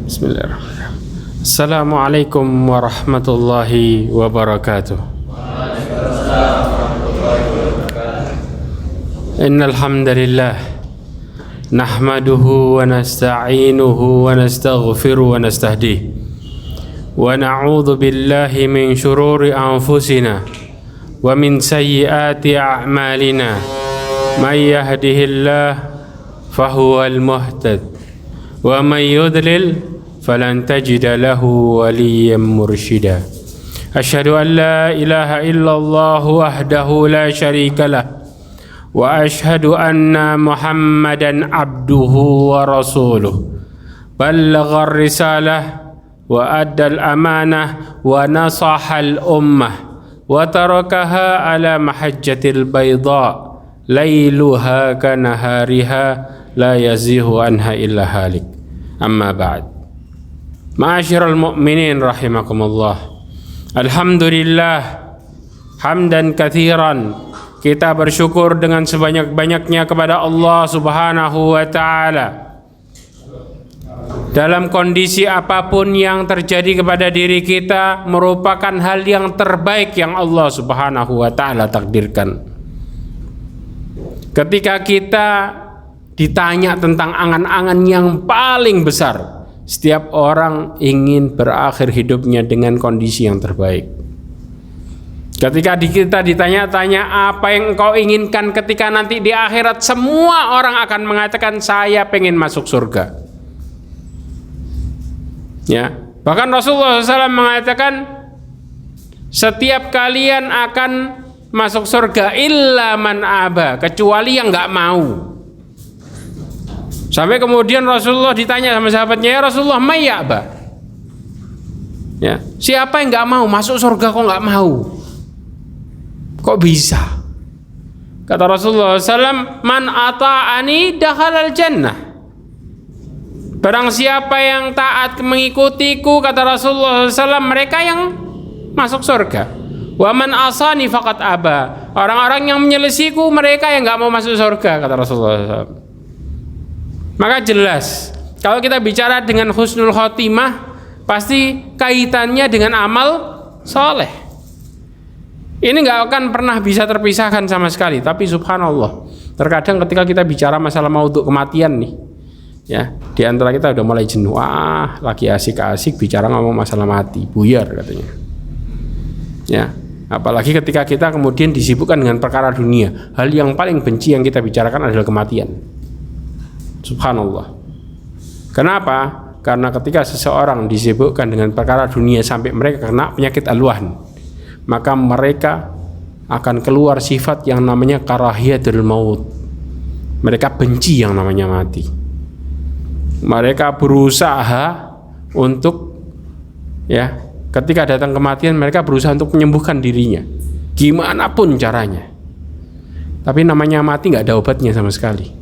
Bismillahirrahmanirrahim. Assalamualaikum warahmatullahi wabarakatuh. Innal hamdalillah nahmaduhu wa nasta'inuhu wa nastaghfiruhu wa nastahdihi wa na'udzu billahi min shururi anfusina wa min sayyiati a'malina may yahdihillahu fahuwal muhtad wa may yudlil falan tajida lahu waliyyan mursyida. Asyhadu an la ilaha illallah wahdahu la syarika lah wa asyhadu anna Muhammadan abduhu wa rasuluh. Ballaghar risalah wa addal amanah wa nasahal ummah wa tarakaha ala mahajjatil bayda lailuha kanahariha la yazihu anha illa halik. Amma ba'd. Ma'asyiral mu'minin rahimakumullah. Alhamdulillah hamdan katsiran. Kita bersyukur dengan sebanyak-banyaknya kepada Allah Subhanahu wa taala. Dalam kondisi apapun yang terjadi kepada diri kita merupakan hal yang terbaik yang Allah Subhanahu wa taala takdirkan. Ketika kita ditanya tentang angan-angan yang paling besar, setiap orang ingin berakhir hidupnya dengan kondisi yang terbaik. Ketika kita ditanya-tanya apa yang engkau inginkan ketika nanti di akhirat, semua orang akan mengatakan saya pengen masuk surga. Ya, bahkan Rasulullah SAW mengatakan setiap kalian akan masuk surga illa man aba, kecuali yang nggak mau. Sampai kemudian Rasulullah ditanya sama sahabatnya, ya Rasulullah may aba, ya, siapa yang nggak mau masuk surga kok nggak mau? Kok bisa? Kata Rasulullah SAW, man ata'ani dakhalal jannah. Barang siapa yang taat mengikutiku, kata Rasulullah SAW, mereka yang masuk surga. Wa man asani faqad aba. Orang-orang yang menyelisiku, mereka yang nggak mau masuk surga, kata Rasulullah SAW. Maka jelas, kalau kita bicara dengan husnul khotimah, pasti kaitannya dengan amal soleh. Ini nggak akan pernah bisa terpisahkan sama sekali. Tapi subhanallah, terkadang ketika kita bicara masalah maudhu kematian nih, ya, di antara kita udah mulai jenuh, lagi asik-asik bicara ngomong masalah mati, buyar katanya. Ya, apalagi ketika kita kemudian disibukkan dengan perkara dunia, hal yang paling benci yang kita bicarakan adalah kematian. Subhanallah. Kenapa? Karena ketika seseorang disibukkan dengan perkara dunia sampai mereka kena penyakit alwahan, maka mereka akan keluar sifat yang namanya karahiyatul maut. Mereka benci yang namanya mati. Mereka berusaha untuk, ya, ketika datang kematian mereka berusaha untuk menyembuhkan dirinya gimana pun caranya. Tapi namanya mati nggak ada obatnya sama sekali.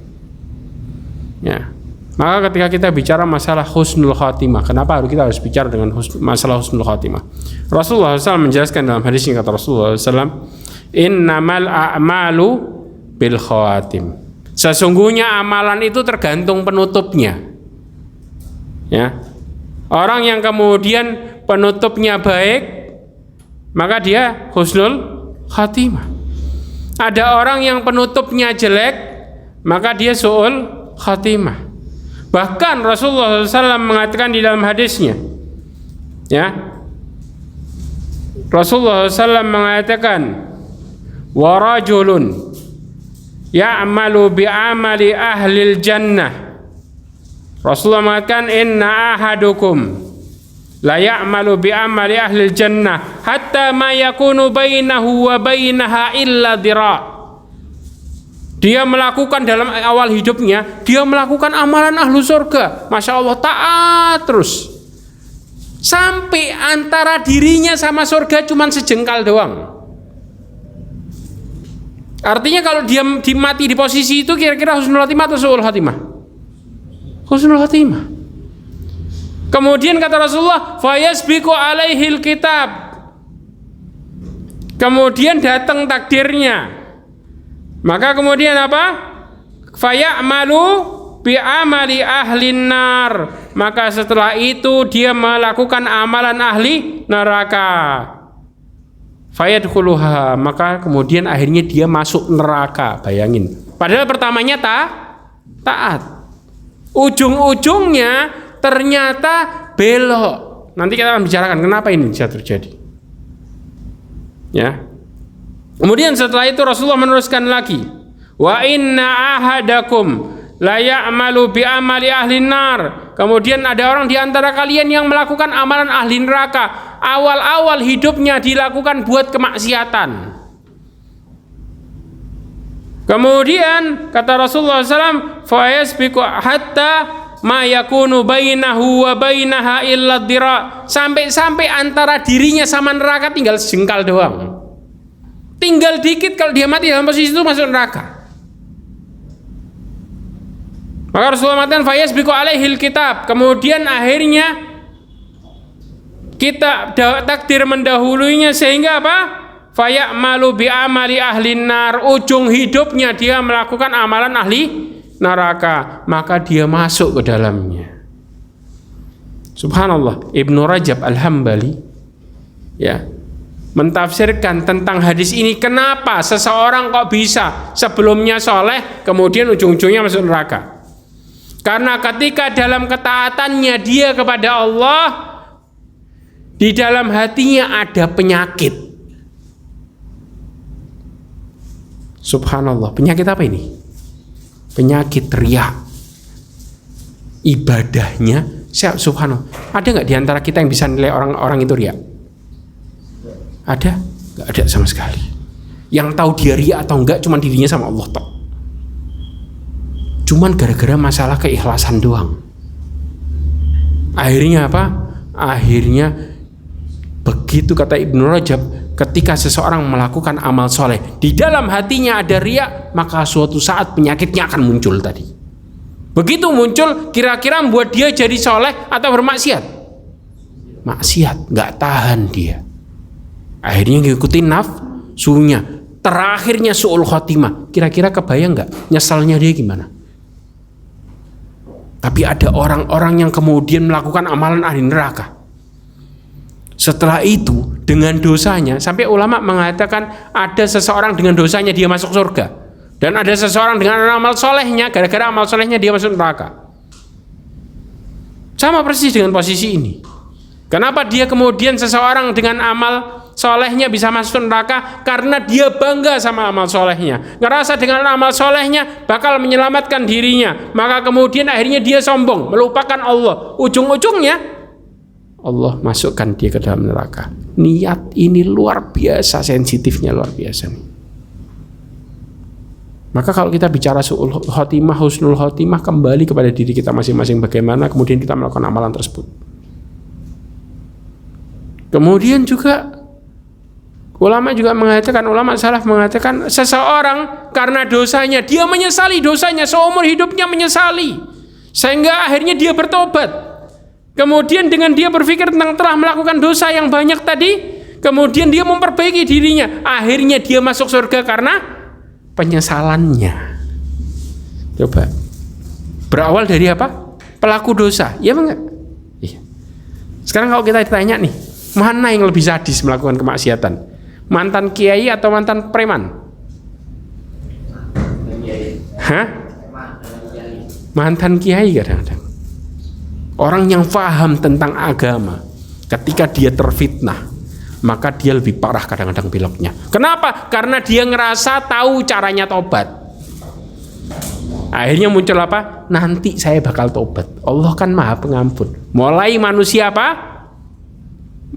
Ya, maka ketika kita bicara masalah husnul khotimah, kenapa kita harus bicara dengan masalah husnul khotimah? Rasulullah SAW menjelaskan dalam hadisnya, kata Rasulullah SAW, innamal a'malu bil khawatim. Sesungguhnya amalan itu tergantung penutupnya. Ya, orang yang kemudian penutupnya baik, maka dia husnul khotimah. Ada orang yang penutupnya jelek, maka dia su'ul khatimah. Bahkan Rasulullah SAW mengatakan di dalam hadisnya, ya, Rasulullah SAW mengatakan, wa rajulun ya'malu bi'amali ahlil jannah. Rasulullah mengatakan, inna ahadukum la ya'malu bi'amali ahlil jannah hatta ma yakunu bainahu wa bainaha illa dhira'. Dia melakukan dalam awal hidupnya, dia melakukan amalan ahlu surga, masya Allah, taat terus, sampai antara dirinya sama surga cuman sejengkal doang. Artinya kalau dia mati di posisi itu, kira-kira husnul khotimah atau su'ul khotimah? Husnul khotimah. Kemudian kata Rasulullah, fayasbiqu alaihil kitab. Kemudian datang takdirnya. Maka kemudian apa? Faya'malu bi amali ahlin nar, maka setelah itu dia melakukan amalan ahli neraka. Fayadkhuluha, maka kemudian akhirnya dia masuk neraka. Bayangin, padahal pertamanya taat, ujung-ujungnya ternyata belok. Nanti kita akan bicarakan kenapa ini bisa terjadi. Ya. Kemudian setelah itu Rasulullah meneruskan lagi, wa inna ahadakum la ya'malu bi amali ahli nar. Kemudian ada orang di antara kalian yang melakukan amalan ahli neraka. Awal-awal hidupnya dilakukan buat kemaksiatan. Kemudian kata Rasulullah SAW, fa yasbiqu hatta ma yakunu bainahu wa bainaha illa dira, sampai antara dirinya sama neraka tinggal sejengkal doang. Tinggal dikit, kalau dia mati dalam posisi itu masuk neraka. Maka Rasulullah mengatakan fa yasbiqu alaihil kitab, kemudian akhirnya kita takdir mendahulunya sehingga apa? Fayamalu bi amali ahli nar, ujung hidupnya dia melakukan amalan ahli neraka, maka dia masuk ke dalamnya. Subhanallah, Ibnu Rajab Al-Hambali ya mentafsirkan tentang hadis ini, kenapa seseorang kok bisa sebelumnya soleh kemudian ujung-ujungnya masuk neraka. Karena ketika dalam ketaatannya dia kepada Allah, di dalam hatinya ada penyakit. Subhanallah, penyakit apa ini? Penyakit riya. Ibadahnya, subhanallah. Ada nggak di antara kita yang bisa nilai orang itu riya? Ada? Nggak ada sama sekali. Yang tahu dia riya atau enggak cuma dirinya sama Allah tok. Cuman gara-gara masalah keikhlasan doang. Akhirnya apa? Akhirnya begitu kata Ibnu Rajab, ketika seseorang melakukan amal soleh, di dalam hatinya ada riya, maka suatu saat penyakitnya akan muncul tadi. Begitu muncul, kira-kira membuat dia jadi soleh atau bermaksiat? Maksiat, nggak tahan dia. Akhirnya ngikutin nafsunya. Terakhirnya su'ul khotimah. Kira-kira kebayang nggak nyesalnya dia gimana? Tapi ada orang-orang yang kemudian melakukan amalan ahli neraka. Setelah itu dengan dosanya, sampai ulama mengatakan ada seseorang dengan dosanya dia masuk surga, dan ada seseorang dengan amal solehnya, gara-gara amal solehnya dia masuk neraka. Sama persis dengan posisi ini. Kenapa dia kemudian seseorang dengan amal solehnya bisa masuk neraka? Karena dia bangga sama amal solehnya, ngerasa dengan amal solehnya bakal menyelamatkan dirinya, maka kemudian akhirnya dia sombong, melupakan Allah. Ujung-ujungnya Allah masukkan dia ke dalam neraka. Niat ini luar biasa sensitifnya, luar biasa nih. Maka kalau kita bicara su'ul khotimah, husnul khotimah, kembali kepada diri kita masing-masing, bagaimana kemudian kita melakukan amalan tersebut. Kemudian juga ulama juga mengatakan, ulama salaf mengatakan, seseorang karena dosanya dia menyesali dosanya, seumur hidupnya menyesali, sehingga akhirnya dia bertobat. Kemudian dengan dia berpikir tentang telah melakukan dosa yang banyak tadi, kemudian dia memperbaiki dirinya, akhirnya dia masuk surga karena penyesalannya. Coba, berawal dari apa? Pelaku dosa, ya enggak? Iya. Sekarang kalau kita ditanya nih, mana yang lebih sadis melakukan kemaksiatan? Mantan kiai atau mantan preman? Hah? Mantan kiai kadang-kadang. Orang yang paham tentang agama, ketika dia terfitnah, maka dia lebih parah kadang-kadang beloknya. Kenapa? Karena dia ngerasa tahu caranya tobat. Akhirnya muncul apa? Nanti saya bakal tobat. Allah kan Maha Pengampun. Mulai manusia apa?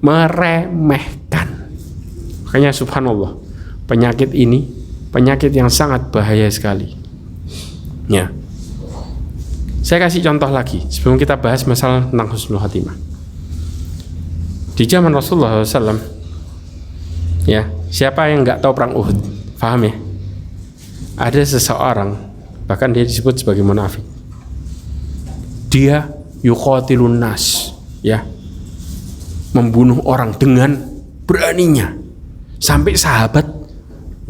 Meremehkan. Makanya subhanallah, penyakit ini penyakit yang sangat bahaya sekali. Ya. Saya kasih contoh lagi sebelum kita bahas masalah tentang husnul khotimah. Di zaman Rasulullah SAW, ya, siapa yang nggak tahu perang Uhud? Paham ya? Ada seseorang, bahkan dia disebut sebagai munafik. Dia yuqatilun nas, ya, membunuh orang dengan beraninya, sampai sahabat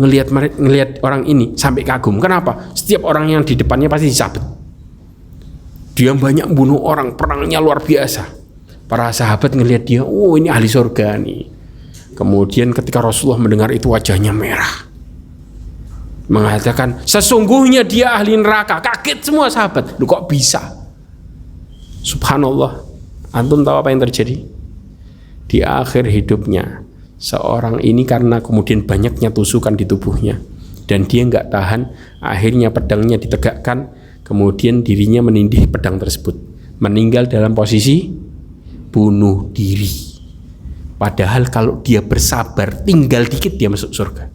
ngelihat orang ini sampai kagum. Kenapa? Setiap orang yang di depannya pasti disabet. Dia banyak bunuh orang, perangnya luar biasa. Para sahabat ngelihat dia, oh ini ahli surga nih. Kemudian ketika Rasulullah mendengar itu wajahnya merah, mengatakan sesungguhnya dia ahli neraka. Kaget semua sahabat, lu kok bisa? Subhanallah. Antum tahu apa yang terjadi? Di akhir hidupnya seorang ini karena kemudian banyaknya tusukan di tubuhnya dan dia nggak tahan, akhirnya pedangnya ditegakkan, kemudian dirinya menindih pedang tersebut, meninggal dalam posisi bunuh diri. Padahal kalau dia bersabar tinggal dikit dia masuk surga.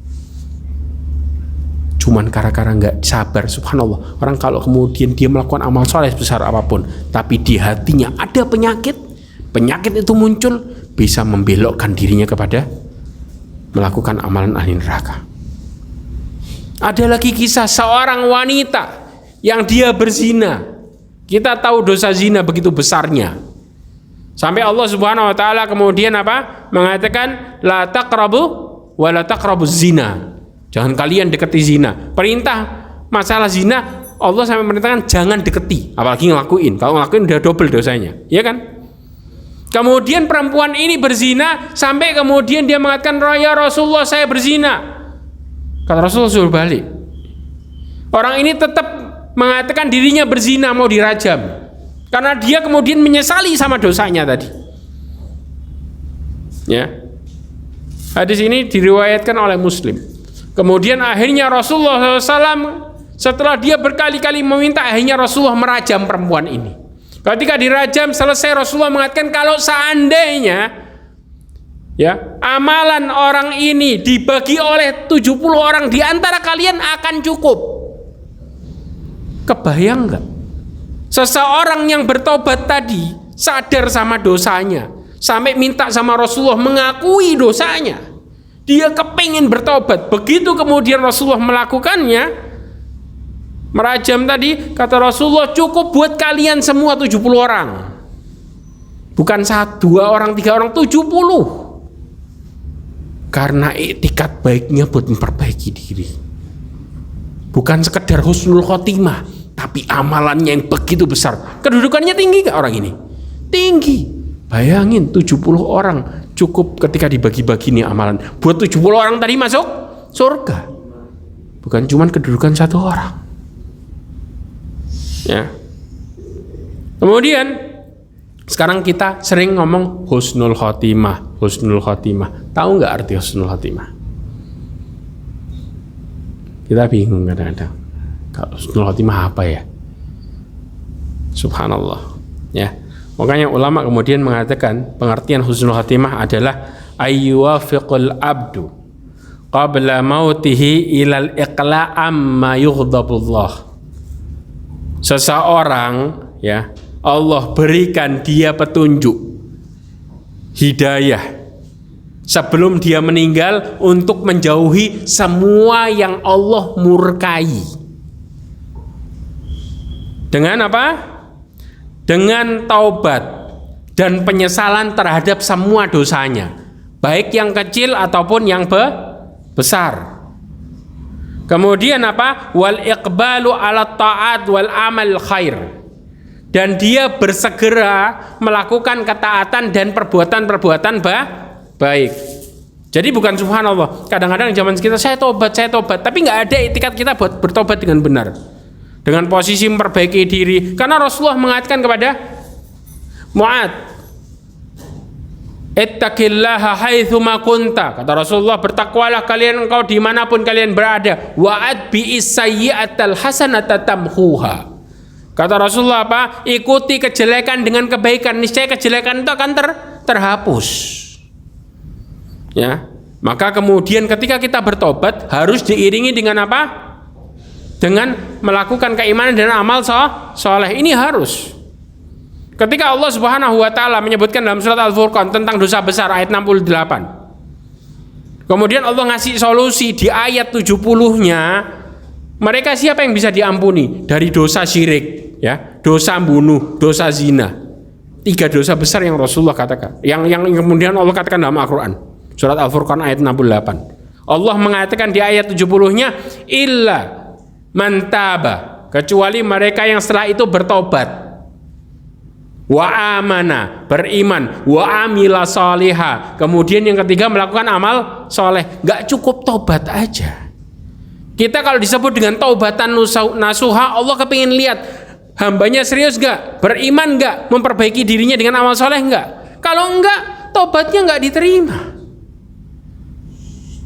Cuman gara-gara nggak sabar, subhanallah. Orang kalau kemudian dia melakukan amal soleh sebesar apapun, tapi di hatinya ada penyakit itu muncul, bisa membelokkan dirinya kepada melakukan amalan ahli neraka. Ada lagi kisah seorang wanita yang dia berzina. Kita tahu dosa zina begitu besarnya. Sampai Allah Subhanahu wa taala kemudian apa? Mengatakan la taqrabu wa la taqrabuz zina. Jangan kalian deketi zina. Perintah masalah zina Allah sampai memerintahkan jangan deketi, apalagi ngelakuin. Kalau ngelakuin udah double dosanya, ya kan? Kemudian perempuan ini berzina sampai kemudian dia mengatakan, "Ya Rasulullah, saya berzina." Kata Rasulullah suruh balik. Orang ini tetap mengatakan dirinya berzina, mau dirajam. Karena dia kemudian menyesali sama dosanya tadi. Ya. Hadis ini diriwayatkan oleh Muslim. Kemudian akhirnya Rasulullah SAW setelah dia berkali-kali meminta, akhirnya Rasulullah merajam perempuan ini. Ketika dirajam selesai, Rasulullah mengatakan kalau seandainya ya amalan orang ini dibagi oleh 70 orang di antara kalian akan cukup. Kebayang nggak? Seseorang yang bertobat tadi sadar sama dosanya, sampai minta sama Rasulullah mengakui dosanya. Dia kepingin bertobat. Begitu kemudian Rasulullah melakukannya, merajam tadi, kata Rasulullah cukup buat kalian semua 70 orang. Bukan 1, 2 orang, 3 orang, 70. Karena iktikat baiknya buat memperbaiki diri. Bukan sekedar husnul khotimah, tapi amalannya yang begitu besar. Kedudukannya tinggi gak orang ini? Tinggi. Bayangin 70 orang cukup ketika dibagi-bagi nih amalan. Buat 70 orang tadi masuk surga. Bukan cuma kedudukan 1 orang. Ya. Kemudian sekarang kita sering ngomong husnul khotimah, husnul khotimah. Tahu nggak arti husnul khotimah? Kita bingung kadang-kadang. Kalau husnul khotimah apa ya? Subhanallah. Ya. Makanya ulama kemudian mengatakan pengertian husnul khotimah adalah ayyuwafiqul abdu qabla mautihi ilal iqla' amma yughdabullah. Seseorang ya Allah berikan dia petunjuk hidayah sebelum dia meninggal untuk menjauhi semua yang Allah murkai. Dengan apa? Dengan taubat dan penyesalan terhadap semua dosanya, baik yang kecil ataupun yang besar. Kemudian apa? Wal iqbalu ala ta'at wal amal khair. Dan dia bersegera melakukan ketaatan dan perbuatan-perbuatan baik. Jadi bukan subhanallah, kadang-kadang zaman kita saya tobat, tapi nggak ada etikat kita buat bertobat dengan benar, dengan posisi memperbaiki diri. Karena Rasulullah mengatakan kepada Mu'ad, ittaqillaha haitsuma kunta. Kata Rasulullah, bertakwalah kalian engkau dimanapun kalian berada. Wa'ad bi'is sayyi'atal hasanata tamhuha. Kata Rasulullah apa? Ikuti kejelekan dengan kebaikan, niscaya kejelekan itu akan terhapus. Ya, maka kemudian ketika kita bertobat harus diiringi dengan apa? Dengan melakukan keimanan dan amal soleh. Ini harus. Ketika Allah Subhanahu wa taala menyebutkan dalam surat Al-Furqan tentang dosa besar ayat 68. Kemudian Allah ngasih solusi di ayat 70-nya. Mereka siapa yang bisa diampuni dari dosa syirik, ya, dosa bunuh, dosa zina. 3 dosa besar yang Rasulullah katakan. Yang kemudian Allah katakan dalam Al-Qur'an. Surat Al-Furqan ayat 68. Allah mengatakan di ayat 70-nya illa man taba, kecuali mereka yang setelah itu bertobat. wa amana, beriman, wa amila sholiha. Kemudian yang ketiga melakukan amal soleh. Gak cukup tobat aja. Kita kalau disebut dengan taubatan nasuha, Allah kepingin lihat hambanya serius gak, beriman gak, memperbaiki dirinya dengan amal soleh gak. Kalau enggak, tobatnya enggak diterima.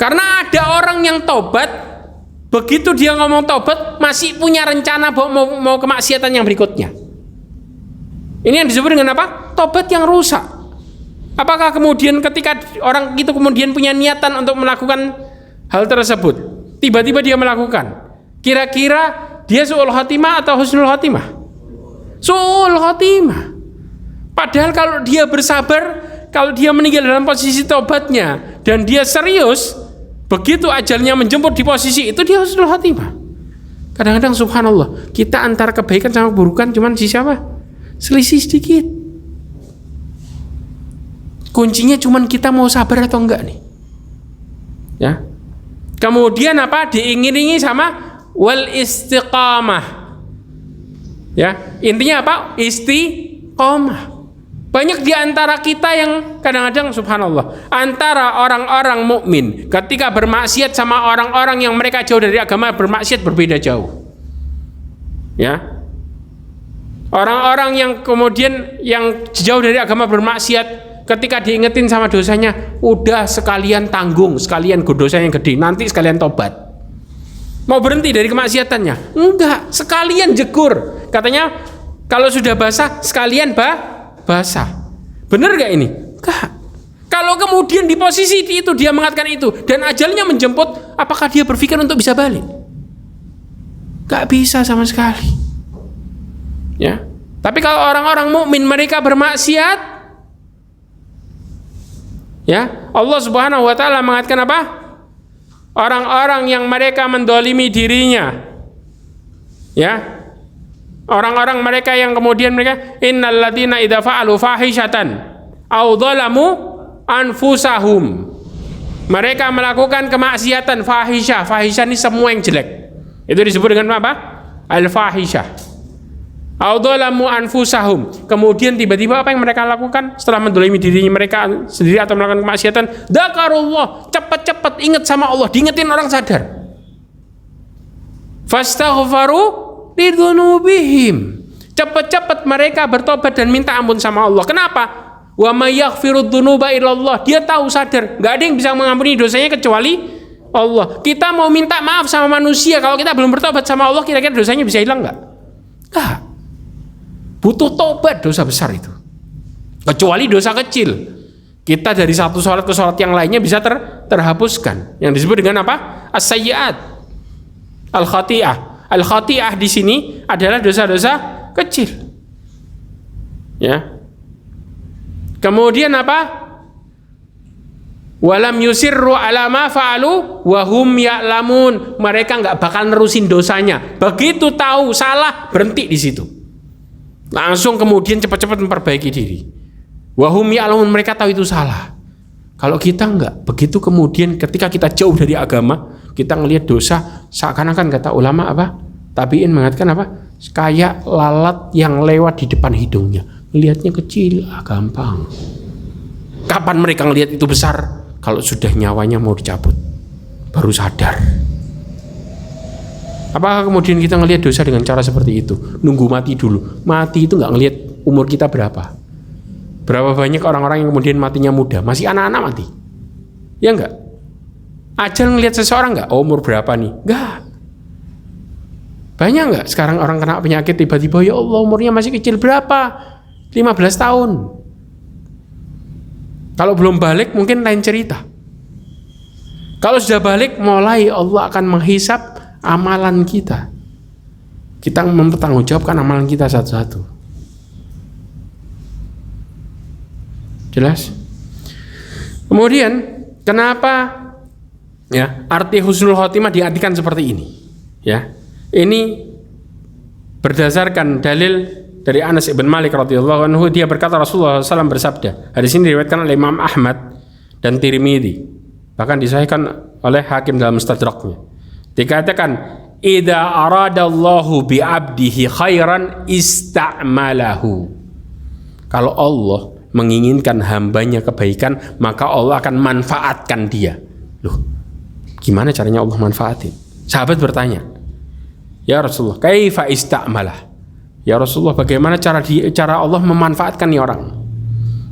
Karena ada orang yang tobat, begitu dia ngomong tobat, masih punya rencana mau kemaksiatan yang berikutnya. Ini yang disebut dengan apa? Tobat yang rusak. Apakah kemudian ketika orang itu kemudian punya niatan untuk melakukan hal tersebut, tiba-tiba dia melakukan, kira-kira dia su'ul khotimah atau husnul khotimah? Su'ul khotimah. Padahal kalau dia bersabar, kalau dia meninggal dalam posisi tobatnya dan dia serius, begitu ajalnya menjemput di posisi itu, dia husnul khotimah. Kadang-kadang subhanallah, kita antara kebaikan sama keburukan cuman sisi apa? Selisih sedikit. Kuncinya cuman kita mau sabar atau enggak nih. Ya. Kemudian apa? Diiringi sama wal istiqamah. Ya, intinya apa? Istiqomah. Banyak di antara kita yang kadang-kadang subhanallah, antara orang-orang mukmin ketika bermaksiat sama orang-orang yang mereka jauh dari agama bermaksiat berbeda jauh. Ya. Orang-orang yang kemudian yang jauh dari agama bermaksiat, ketika diingetin sama dosanya, udah sekalian tanggung, sekalian dosa yang gede, nanti sekalian tobat. Mau berhenti dari kemaksiatannya? Enggak, sekalian jegur. Katanya kalau sudah basah sekalian basah. Bener gak ini? Enggak. Kalau kemudian di posisi itu dia mengatakan itu dan ajalnya menjemput, apakah dia berpikir untuk bisa balik? Gak bisa sama sekali. Ya. Tapi kalau orang-orang mukmin mereka bermaksiat, ya, Allah Subhanahu wa taala mengatakan apa? Orang-orang yang mereka mendolimi dirinya, ya, orang-orang mereka yang kemudian mereka innal ladzina idza fa'alu fahishatan aw dzalamu anfusahum, mereka melakukan kemaksiatan fahisyah. Fahisyah ini semua yang jelek, itu disebut dengan apa? Al-fahisyah. Aw dzalamu anfusahum, kemudian tiba-tiba apa yang mereka lakukan setelah mendolimi dirinya mereka sendiri atau melakukan kemaksiatan? Dzakarullah, cepat-cepat ingat sama Allah, diingetin orang sadar. Fastaghfaru lidzunubihim, cepat-cepat mereka bertobat dan minta ampun sama Allah. Kenapa? Wa may yaghfirudz dzunuba illallah, dia tahu sadar enggak ada yang bisa mengampuni dosanya kecuali Allah. Kita mau minta maaf sama manusia, kalau kita belum bertobat sama Allah, kira-kira dosanya bisa hilang enggak? Enggak. Butuh tobat, dosa besar itu. Kecuali dosa kecil, kita dari satu sholat ke sholat yang lainnya bisa terhapuskan. Yang disebut dengan apa? As-sayyi'at, al-khati'ah. Al-khati'ah di sini adalah dosa-dosa kecil. Ya. Kemudian apa? Walam yusirru ala ma fa'alu wa hum ya'lamun. Mereka enggak bakal nerusin dosanya. Begitu tahu salah, berhenti di situ. Langsung kemudian cepat-cepat memperbaiki diri. Wahum ya'lamun, mereka tahu itu salah. Kalau kita enggak, begitu kemudian ketika kita jauh dari agama, kita ngelihat dosa, seakan-akan kata ulama apa? Tabi'in mengatakan apa? Kayak lalat yang lewat di depan hidungnya. Ngelihatnya kecil, gampang. Kapan mereka ngelihat itu besar? Kalau sudah nyawanya mau dicabut, baru sadar. Apakah kemudian kita ngelihat dosa dengan cara seperti itu? Nunggu mati dulu. Mati itu nggak ngelihat umur kita berapa. Berapa banyak orang-orang yang kemudian matinya muda, masih anak-anak mati. Ya enggak? Ajal ngelihat seseorang nggak? Oh, umur berapa nih? Enggak. Banyak nggak sekarang orang kena penyakit tiba-tiba, ya Allah umurnya masih kecil berapa? 15 tahun. Kalau belum balik mungkin lain cerita. Kalau sudah balik, mulai Allah akan menghisap amalan kita. Kita mempertanggungjawabkan amalan kita satu-satu. Jelas? Kemudian kenapa ya arti husnul khotimah diartikan seperti ini? Ya, ini berdasarkan dalil dari Anas ibn Malik radhiyallahu anhu. Dia berkata Rasulullah SAW bersabda. Hadis ini diriwayatkan oleh Imam Ahmad dan Tirmidzi, bahkan disahihkan oleh Hakim dalam Mustadraknya. Dikatakan, idza aradallahu bi 'abdihi khairan ista'malahu. Kalau Allah menginginkan hambanya kebaikan, maka Allah akan manfaatkan dia. Loh, gimana caranya Allah manfaatin? Sahabat bertanya, ya Rasulullah, kaifa ista'malah? Ya Rasulullah, bagaimana cara Allah memanfaatkan nih orang?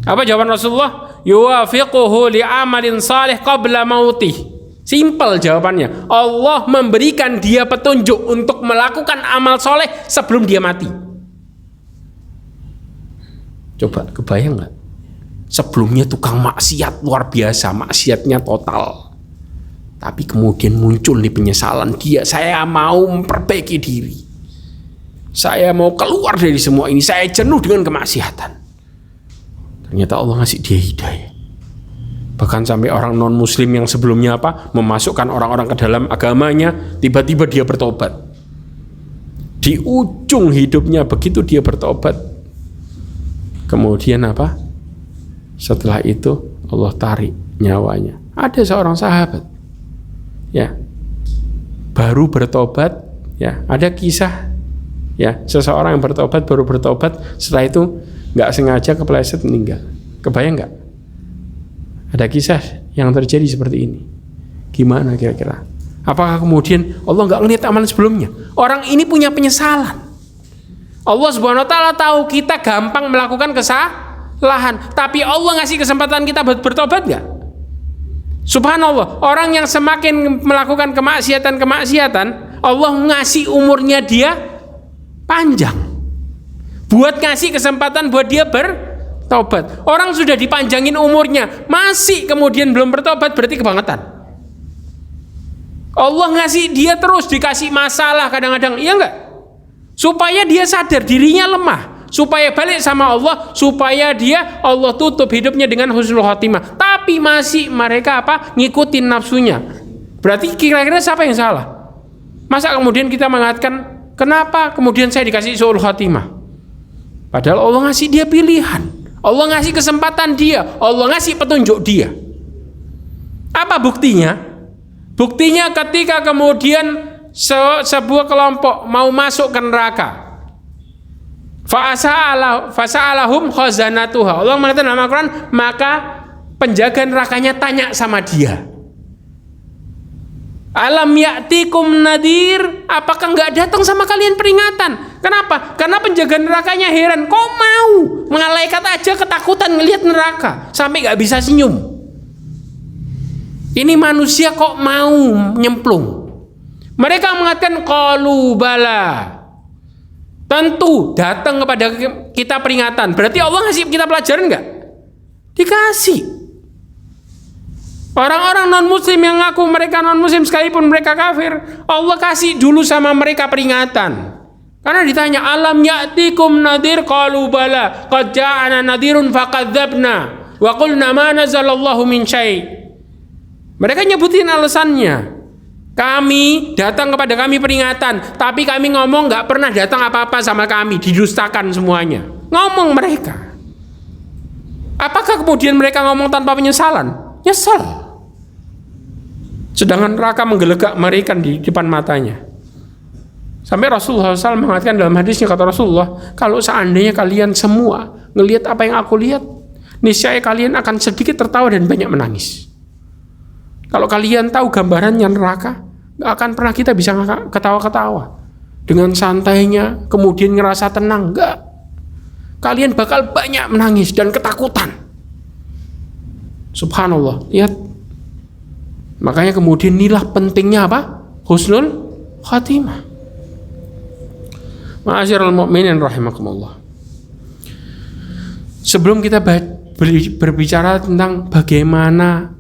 Apa jawaban Rasulullah? Yuwafiquhu li'amalin salih qabla mautih. Simpel jawabannya. Allah memberikan dia petunjuk untuk melakukan amal soleh sebelum dia mati. Coba kebayang nggak? Sebelumnya tukang maksiat luar biasa, maksiatnya total. Tapi kemudian muncul di penyesalan dia, saya mau memperbaiki diri. Saya mau keluar dari semua ini, saya jenuh dengan kemaksiatan. Ternyata Allah ngasih dia hidayah. Bahkan sampai orang non muslim yang sebelumnya memasukkan orang-orang ke dalam agamanya, tiba-tiba dia bertobat. Di ujung hidupnya begitu dia bertobat, kemudian setelah itu Allah tarik nyawanya. Ada seorang sahabat, ya, baru bertobat, ya, ada kisah, ya, seseorang yang bertobat baru bertobat, setelah itu nggak sengaja kepleset meninggal. Kebayang nggak? Ada kisah yang terjadi seperti ini. Gimana kira-kira? Apakah kemudian Allah nggak ngelihat amalan sebelumnya? Orang ini punya penyesalan. Allah Subhanahu wa taala tahu kita gampang melakukan kesalahan, tapi Allah ngasih kesempatan kita bertobat nggak? Subhanallah, orang yang semakin melakukan kemaksiatan, Allah ngasih umurnya dia panjang. Buat ngasih kesempatan buat dia bertobat. Orang sudah dipanjangin umurnya, masih kemudian belum bertobat, berarti kebangetan. Allah ngasih dia terus, dikasih masalah kadang-kadang, iya enggak? Supaya dia sadar dirinya lemah, supaya balik sama Allah, supaya Allah tutup hidupnya dengan husnul khotimah. Tapi masih mereka ngikutin nafsunya. Berarti kira-kira siapa yang salah? Masa kemudian kita mengatakan, kenapa kemudian saya dikasih su'ul khotimah? Padahal Allah ngasih dia pilihan, Allah ngasih kesempatan dia, Allah ngasih petunjuk dia. Apa buktinya? Buktinya ketika kemudian sebuah kelompok mau masuk ke neraka, fasa'alahum khazanatuha. Allah mengatakan dalam Al-Quran, maka penjaga nerakanya tanya sama dia, alam ya'tikum nadir, apakah nggak datang sama kalian peringatan? Kenapa? Karena penjaga nerakanya heran, kok mau? Malaikat aja ketakutan ngelihat neraka sampai nggak bisa senyum. Ini manusia kok mau nyemplung? Mereka mengatakan qalu bala, tentu datang kepada kita peringatan. Berarti Allah ngasih kita pelajaran nggak? Dikasih. Orang-orang non-muslim yang ngaku mereka non-muslim sekalipun mereka kafir, Allah kasih dulu sama mereka peringatan. Karena ditanya, alam ya'tikum nadir, qalu bala qad ja'ana nadirun faqadzabna wa qulna ma nazalallahu min syai'. Mereka nyebutin alasannya, kami datang kepada kami peringatan, tapi kami ngomong nggak pernah datang apa-apa sama kami, didustakan semuanya. Ngomong mereka. Apakah kemudian mereka ngomong tanpa penyesalan? Nyesal. Sedangkan neraka menggelegak mereka di depan matanya. Sampai Rasulullah SAW mengatakan dalam hadisnya, kata Rasulullah, kalau seandainya kalian semua ngelihat apa yang aku lihat, niscaya kalian akan sedikit tertawa dan banyak menangis. Kalau kalian tahu gambarannya neraka, gak akan pernah kita bisa ketawa-ketawa dengan santainya, kemudian ngerasa tenang. Enggak. Kalian bakal banyak menangis dan ketakutan. Subhanallah, lihat. Makanya kemudian inilah pentingnya husnul khatimah. Ma'asyiral mu'minin rahimakumullah. Sebelum kita berbicara tentang bagaimana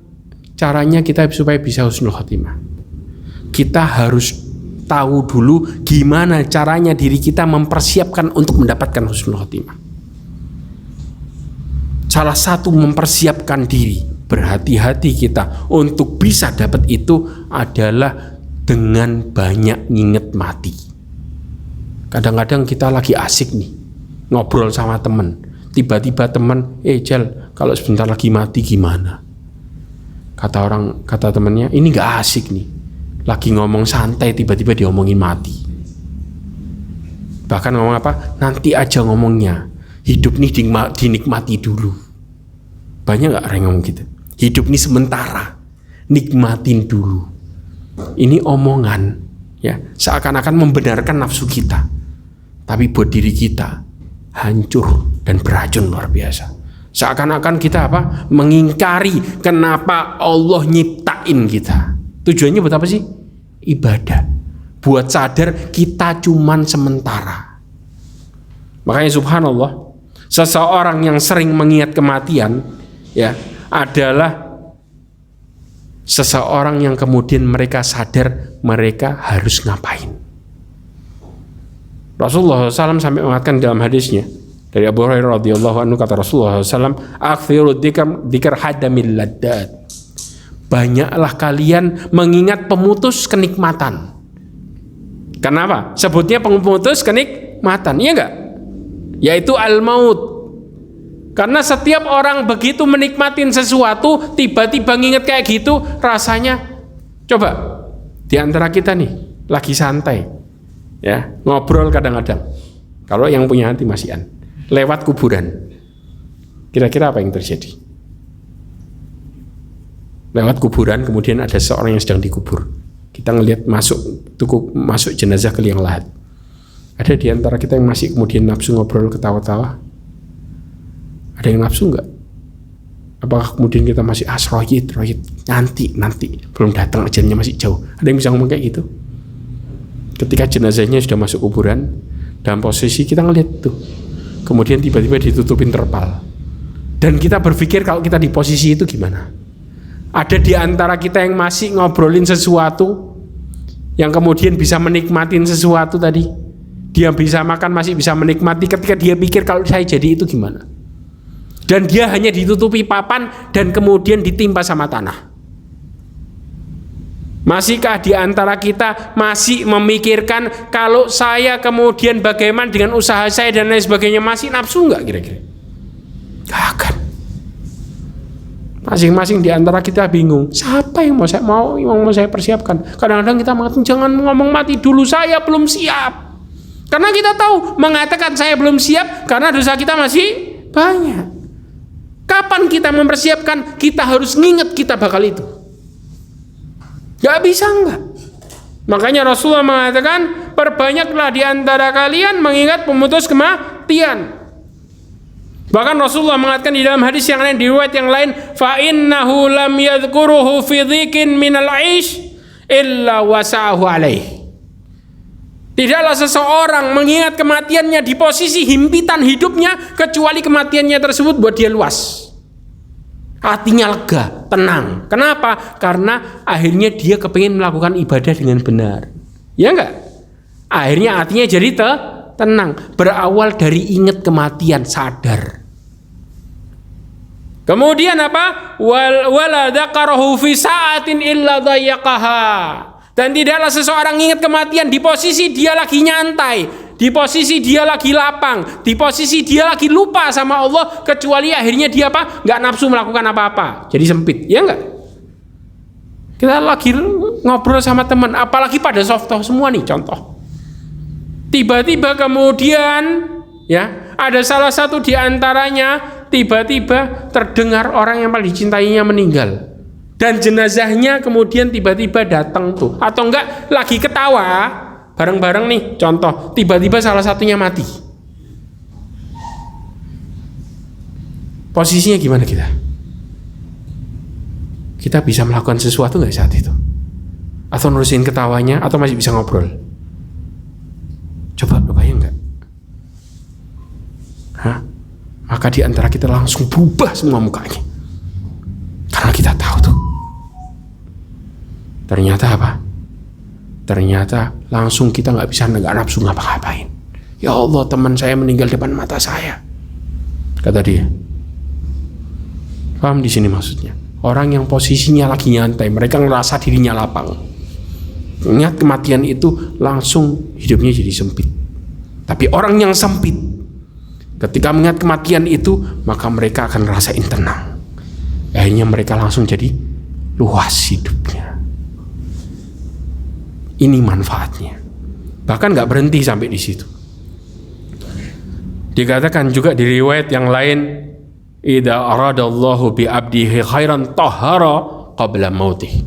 caranya kita supaya bisa husnul khatimah, kita harus tahu dulu gimana caranya diri kita mempersiapkan untuk mendapatkan husnul khatimah. Salah satu mempersiapkan diri, berhati-hati kita untuk bisa dapat itu adalah dengan banyak nginget mati. Kadang-kadang kita lagi asik nih ngobrol sama temen, tiba-tiba temen, Jal, kalau sebentar lagi mati gimana? Kata temennya, ini nggak asik nih, lagi ngomong santai tiba-tiba diomongin mati. Bahkan ngomong apa? Nanti aja ngomongnya, Hidup ini dinikmati dulu. Banyak gak orang yang ngomong gitu? Hidup ini sementara, nikmatin dulu. Ini omongan, ya, seakan-akan membenarkan nafsu kita, tapi buat diri kita hancur dan beracun luar biasa. Seakan-akan kita apa? Mengingkari kenapa Allah nyiptain kita. Tujuannya buat apa sih? Ibadah. Buat sadar kita cuman sementara. Makanya subhanallah, seseorang yang sering mengingat kematian, ya, adalah seseorang yang kemudian mereka sadar mereka harus ngapain. Rasulullah SAW sampai mengatakan dalam hadisnya dari Abu Hurairah radhiyallahu anhu, kata Rasulullah SAW, akthiru dzikr hadamil laddat. Banyaklah kalian mengingat pemutus kenikmatan. Kenapa? Sebutnya pemutus kenikmatan, iya enggak? Yaitu al-maut. Karena setiap orang begitu menikmatin sesuatu, tiba-tiba nginget kayak gitu, rasanya, coba di antara kita nih lagi santai, ya, ngobrol kadang-kadang. Kalau yang punya hati masihan, lewat kuburan, kira-kira apa yang terjadi? Lewat kuburan, kemudian ada seorang yang sedang dikubur. Kita ngelihat masuk jenazah ke liang lahat. Ada di antara kita yang masih kemudian nafsu ngobrol, ketawa-tawa? Ada yang nafsu enggak? Apakah kemudian kita masih royit, nanti belum datang, ajalnya masih jauh? Ada yang bisa ngomong kayak gitu? Ketika jenazahnya sudah masuk kuburan, dalam posisi kita ngelihat tuh, kemudian tiba-tiba ditutupin terpal, dan kita berpikir kalau kita di posisi itu gimana? Ada di antara kita yang masih ngobrolin sesuatu, yang kemudian bisa menikmatin sesuatu tadi, dia bisa makan, masih bisa menikmati, ketika dia pikir kalau saya jadi itu gimana? Dan dia hanya ditutupi papan dan kemudian ditimpa sama tanah. Masihkah di antara kita masih memikirkan kalau saya kemudian bagaimana dengan usaha saya dan lain sebagainya? Masih nafsu enggak kira-kira? Gak akan. Masing-masing di antara kita bingung, siapa yang mau saya persiapkan? Kadang-kadang kita mengatakan, jangan ngomong mati dulu, saya belum siap. Karena kita tahu mengatakan saya belum siap karena dosa kita masih banyak. Kapan kita mempersiapkan? Kita harus nginget kita bakal itu. Gak bisa enggak. Makanya Rasulullah mengatakan, perbanyaklah di antara kalian mengingat pemutus kematian. Bahkan Rasulullah mengatakan di dalam hadis yang lain, di riwayat yang lain, fa innahu lam yadhkuruhu fi dhikin minal 'aish illa wasa'ahu alaih. Tidaklah seseorang mengingat kematiannya di posisi himpitan hidupnya, kecuali kematiannya tersebut buat dia luas. Hatinya lega, tenang. Kenapa? Karena akhirnya dia kepingin melakukan ibadah dengan benar. Ya enggak? Akhirnya hatinya jadi tenang. Berawal dari ingat kematian, sadar. Kemudian apa? Wala dzakarahu fi sa'atin illa dhayyaqaha. Dan tidaklah seseorang ingat kematian di posisi dia lagi nyantai, di posisi dia lagi lapang, di posisi dia lagi lupa sama Allah, kecuali akhirnya dia apa? Nggak nafsu melakukan apa-apa, jadi sempit, ya enggak? Kita lagi ngobrol sama teman, apalagi pada soft talk semua nih, contoh. Tiba-tiba kemudian, ya, ada salah satu di antaranya tiba-tiba terdengar orang yang paling dicintainya meninggal. Dan jenazahnya kemudian tiba-tiba datang tuh, atau enggak lagi ketawa bareng-bareng nih, contoh, tiba-tiba salah satunya mati. Posisinya gimana kita? Kita bisa melakukan sesuatu nggak saat itu? Atau nurusin ketawanya, atau masih bisa ngobrol? Coba bayang nggak? Maka di antara kita langsung berubah semua mukanya, karena kita tahu tuh. Ternyata apa? Ternyata langsung kita nggak nafsu ngapa-ngapain. Ya Allah, teman saya meninggal depan mata saya, kata dia. Paham di sini maksudnya? Orang yang posisinya lagi nyantai, mereka ngerasa dirinya lapang. Ingat kematian itu langsung hidupnya jadi sempit. Tapi orang yang sempit, ketika mengingat kematian itu, maka mereka akan ngerasain tenang. Akhirnya mereka langsung jadi luas hidupnya. Ini manfaatnya. Bahkan nggak berhenti sampai di situ. Dikatakan juga di riwayat yang lain, idza aradallahu bi 'abdihi khairan tahhara qabla mautih.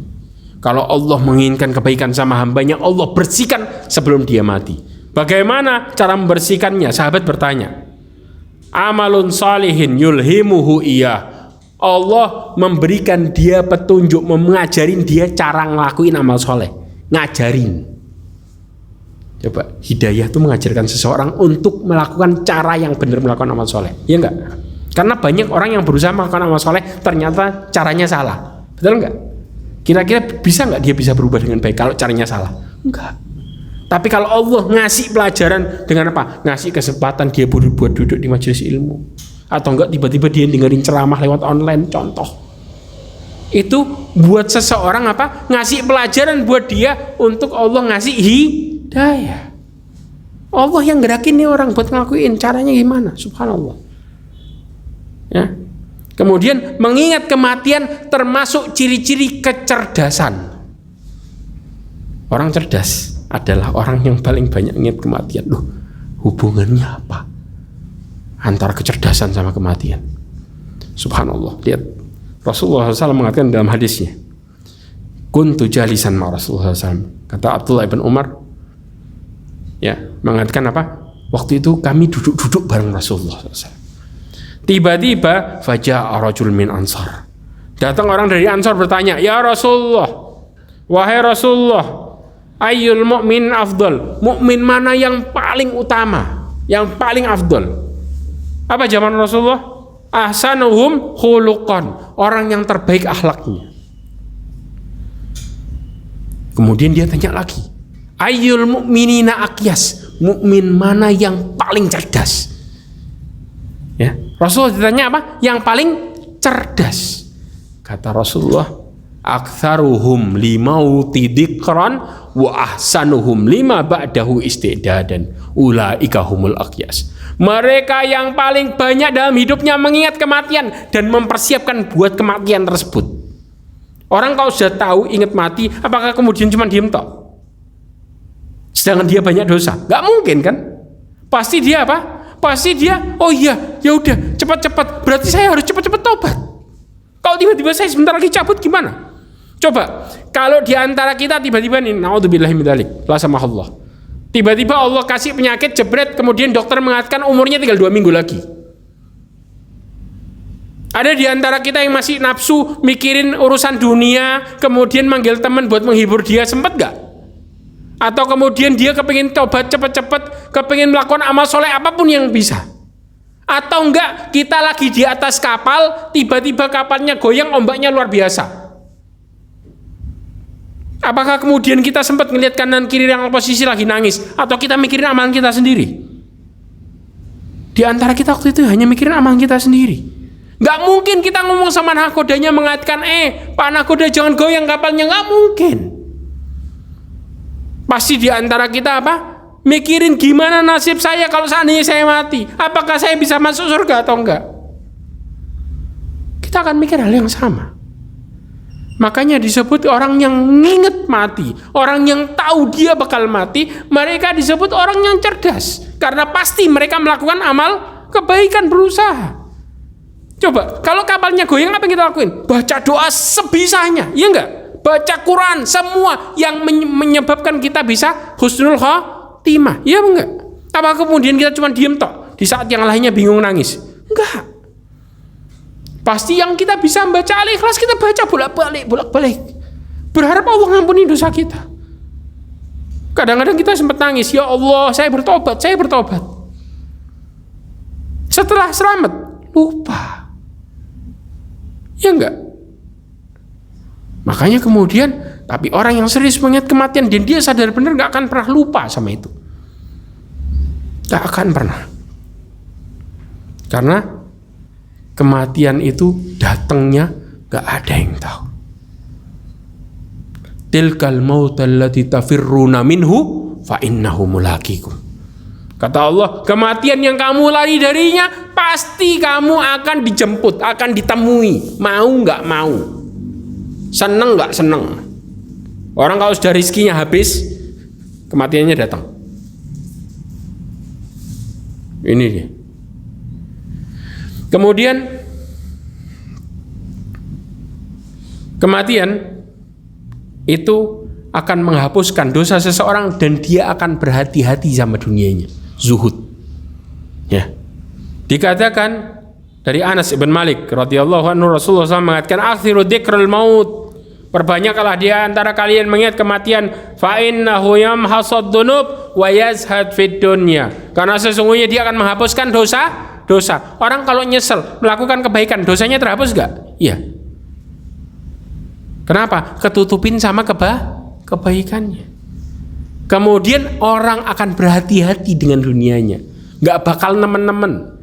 Kalau Allah menginginkan kebaikan sama hambanya, Allah bersihkan sebelum dia mati. Bagaimana cara membersihkannya? Sahabat bertanya. Amalun salihin yulhimuhu iyah. Allah memberikan dia petunjuk, mengajarin dia cara ngelakuin amal soleh. Ngajarin. Coba, hidayah itu mengajarkan seseorang untuk melakukan cara yang benar melakukan amal soleh. Iya enggak? Karena banyak orang yang berusaha melakukan amal soleh, ternyata caranya salah. Betul enggak? Kira-kira bisa enggak dia bisa berubah dengan baik kalau caranya salah? Enggak. Tapi kalau Allah ngasih pelajaran dengan apa? Ngasih kesempatan dia buat duduk di majelis ilmu. Atau enggak tiba-tiba dia dengerin ceramah lewat online, contoh. Itu buat seseorang apa? Ngasih pelajaran buat dia untuk Allah ngasih hidayah. Allah yang gerakin nih orang buat ngelakuin, caranya gimana? Subhanallah. Ya. Kemudian mengingat kematian termasuk ciri-ciri kecerdasan. Orang cerdas adalah orang yang paling banyak ingat kematian. Loh, hubungannya apa antara kecerdasan sama kematian? Subhanallah. Lihat, Rasulullah SAW mengatakan dalam hadisnya, kuntu jalisan ma Rasulullah SAW. Kata Abdullah ibn Umar, ya, mengatakan apa? Waktu itu kami duduk-duduk bareng Rasulullah SAW. Tiba-tiba faja'a rajul min Ansar. Datang orang dari Ansar bertanya, "Ya Rasulullah, wahai Rasulullah, ayyul mu'min afdal? Mukmin mana yang paling utama, yang paling afdal?" Apa jawaban Rasulullah? Ahsanuhum khuluqan, orang yang terbaik akhlaknya. Kemudian dia tanya lagi, ayyul mu'minina aqyas? Mukmin mana yang paling cerdas? Ya, Rasulullah ditanya apa? Yang paling cerdas. Kata Rasulullah, aktsaruhum limauti dzikran wa ahsanuhum lima ba'dahu istidadan ulaika humul aqyas. Mereka yang paling banyak dalam hidupnya mengingat kematian dan mempersiapkan buat kematian tersebut. Orang kalau sudah tahu ingat mati, apakah kemudian cuma diem tok? Sedangkan dia banyak dosa? Gak mungkin kan? Pasti dia apa? Pasti dia, oh iya, ya udah, cepat-cepat. Berarti saya harus cepat-cepat tobat. Kalau tiba-tiba saya sebentar lagi cabut gimana? Coba, kalau di antara kita tiba-tiba nih, naudzubillahi min dzalik, la samahullah. Tiba-tiba Allah kasih penyakit jebret, kemudian dokter mengatakan umurnya tinggal 2 minggu lagi. Ada di antara kita yang masih nafsu mikirin urusan dunia, kemudian manggil teman buat menghibur dia, sempat gak? Atau kemudian dia kepingin tobat cepat-cepat, kepingin melakukan amal soleh apapun yang bisa. Atau enggak, kita lagi di atas kapal, tiba-tiba kapalnya goyang, ombaknya luar biasa. Apakah kemudian kita sempat ngelihat kanan kiri yang posisi lagi nangis? Atau kita mikirin amalan kita sendiri? Di antara kita waktu itu hanya mikirin amalan kita sendiri. Gak mungkin kita ngomong sama nakodanya mengatakan, Pak nakoda jangan goyang kapalnya, gak mungkin. Pasti di antara kita apa? Mikirin gimana nasib saya kalau seandainya saya mati. Apakah saya bisa masuk surga atau enggak? Kita akan mikir hal yang sama. Makanya disebut orang yang nginget mati, orang yang tahu dia bakal mati, mereka disebut orang yang cerdas. Karena pasti mereka melakukan amal kebaikan, berusaha. Coba, kalau kapalnya goyang apa yang kita lakuin? Baca doa sebisanya, iya enggak? Baca Quran, semua yang menyebabkan kita bisa husnul khotimah, iya enggak? Apa kemudian kita cuma diem tok di saat yang lainnya bingung nangis? Enggak. Pasti yang kita bisa membaca Al-Ikhlas kita baca bolak-balik. Berharap Allah ngampuni dosa kita. Kadang-kadang kita sempat nangis, ya Allah, saya bertobat. Setelah selamat, lupa. Ya enggak? Makanya kemudian, tapi orang yang serius mengingat kematian dan dia sadar benar gak akan pernah lupa sama itu. Gak akan pernah. Karena kematian itu datangnya gak ada yang tahu. Tilkal mautal lati tafirruna minhu fa innahu mulaqikum. Kata Allah, kematian yang kamu lari darinya pasti kamu akan dijemput, akan ditemui, mau gak mau, seneng gak seneng. Orang kalau sudah rezekinya habis, kematiannya datang. Ini dia. Kemudian kematian itu akan menghapuskan dosa seseorang dan dia akan berhati-hati sama dunianya, zuhud. Ya. Dikatakan dari Anas bin Malik radhiyallahu anhu, Rasulullah SAW mengatakan, "Akthiru dzikrul maut." Perbanyaklah dia antara kalian mengingat kematian, fa innahu yamhasud dzunub wa yazhad fid dunya. Karena sesungguhnya dia akan menghapuskan dosa. Orang kalau nyesel melakukan kebaikan, dosanya terhapus enggak? Iya. Kenapa? Ketutupin sama kebaikannya. Kemudian orang akan berhati-hati dengan dunianya, enggak bakal nemen-nemen.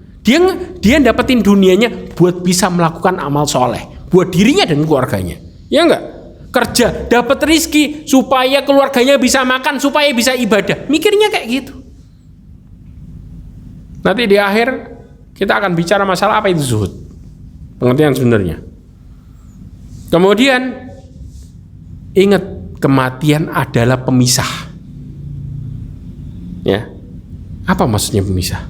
Dia dapetin dunianya buat bisa melakukan amal soleh buat dirinya dan keluarganya. Ya enggak? Kerja, dapat rizki supaya keluarganya bisa makan, supaya bisa ibadah. Mikirnya kayak gitu. Nanti di akhir kita akan bicara masalah apa itu zuhud, pengertian sebenarnya. Kemudian ingat, kematian adalah pemisah. Ya, apa maksudnya pemisah?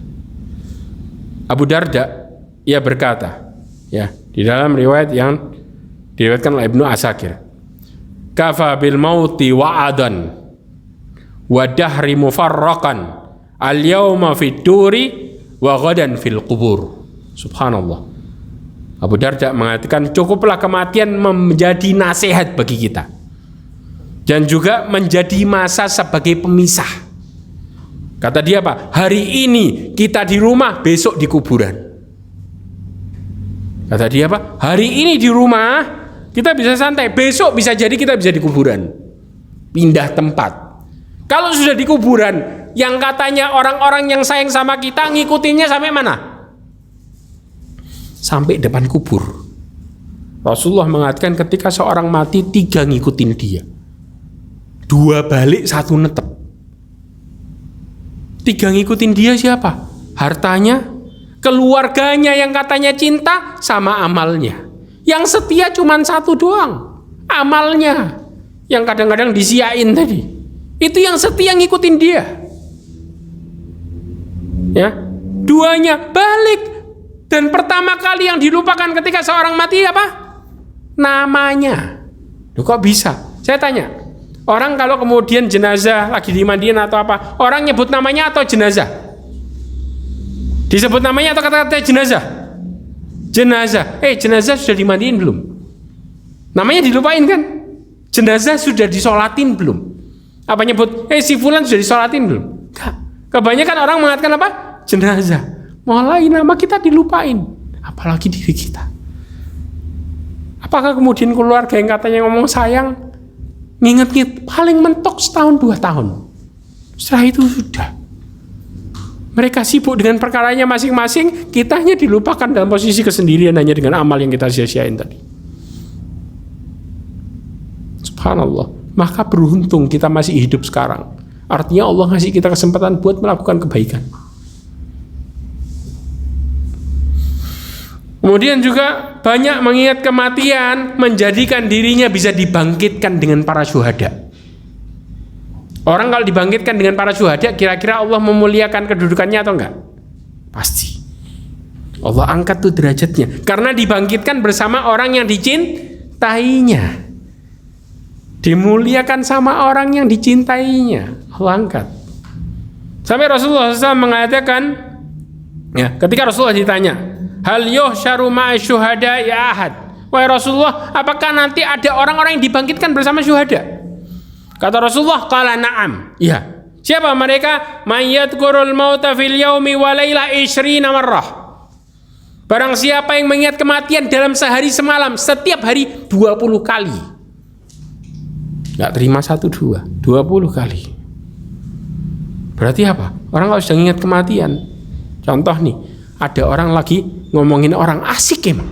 Abu Darda ia berkata, ya, di dalam riwayat yang diriwayatkan oleh Ibnu Asakir, kafa bil mauti wa'adan wa dahri mufarraqan al yawma fid duri wa ghadan fil qubur. Subhanallah. Abu Darda mengatakan, cukuplah kematian menjadi nasihat bagi kita dan juga menjadi masa sebagai pemisah. Kata dia apa? Hari ini kita di rumah, besok di kuburan. Kata dia apa? Hari ini di rumah kita bisa santai, besok bisa jadi kita bisa di kuburan. Pindah tempat. Kalau sudah di kuburan, yang katanya orang-orang yang sayang sama kita ngikutinnya sampai mana? Sampai depan kubur. Rasulullah mengatakan ketika seorang mati, 3 ngikutin dia, 2 balik, 1 netep. 3 ngikutin dia siapa? Hartanya, keluarganya yang katanya cinta, sama amalnya. Yang setia cuma 1 doang, amalnya yang kadang-kadang disiain tadi. Itu yang setia ngikutin dia. Ya, 2-nya balik. Dan pertama kali yang dilupakan ketika seorang mati apa? Namanya. Loh, kok bisa? Saya tanya, orang kalau kemudian jenazah lagi dimandiin atau apa, orang nyebut namanya atau jenazah? Disebut namanya atau kata-kata jenazah? Jenazah. Jenazah sudah dimandiin belum? Namanya dilupain kan? Jenazah sudah disolatin belum? Apa nyebut, si fulan sudah disolatin belum? Enggak. Kebanyakan orang mengatakan apa? Jenazah. Mulai nama kita dilupain, apalagi diri kita. Apakah kemudian keluarga yang katanya ngomong sayang, nginget-nginget paling mentok 1-2 tahun. Setelah itu sudah. Mereka sibuk dengan perkaranya masing-masing, kitanya dilupakan dalam posisi kesendirian hanya dengan amal yang kita sia-siain tadi. Subhanallah. Maka beruntung kita masih hidup sekarang. Artinya Allah ngasih kita kesempatan buat melakukan kebaikan. Kemudian juga banyak mengingat kematian, menjadikan dirinya bisa dibangkitkan dengan para syuhada. Orang kalau dibangkitkan dengan para syuhada, kira-kira Allah memuliakan kedudukannya atau enggak? Pasti. Allah angkat tuh derajatnya, karena dibangkitkan bersama orang yang dicintainya. Dimuliakan sama orang yang dicintainya, Allah angkat. Sampai Rasulullah SAW mengatakan, ya, ketika Rasulullah ditanya, hal yuhsyaru ma'a syuhada ya ahad, wahai Rasulullah, apakah nanti ada orang-orang yang dibangkitkan bersama syuhada? Kata Rasulullah, qala na'am. Iya. Siapa mereka? May yadhkurul mauta fil yaumi wa laila 20 marrah. Barang siapa yang mengingat kematian dalam sehari semalam, setiap hari 20 kali. Enggak terima 1-2, 20 kali. Berarti apa? Orang kalau sudah ingat kematian, contoh nih, ada orang lagi ngomongin orang, asik emang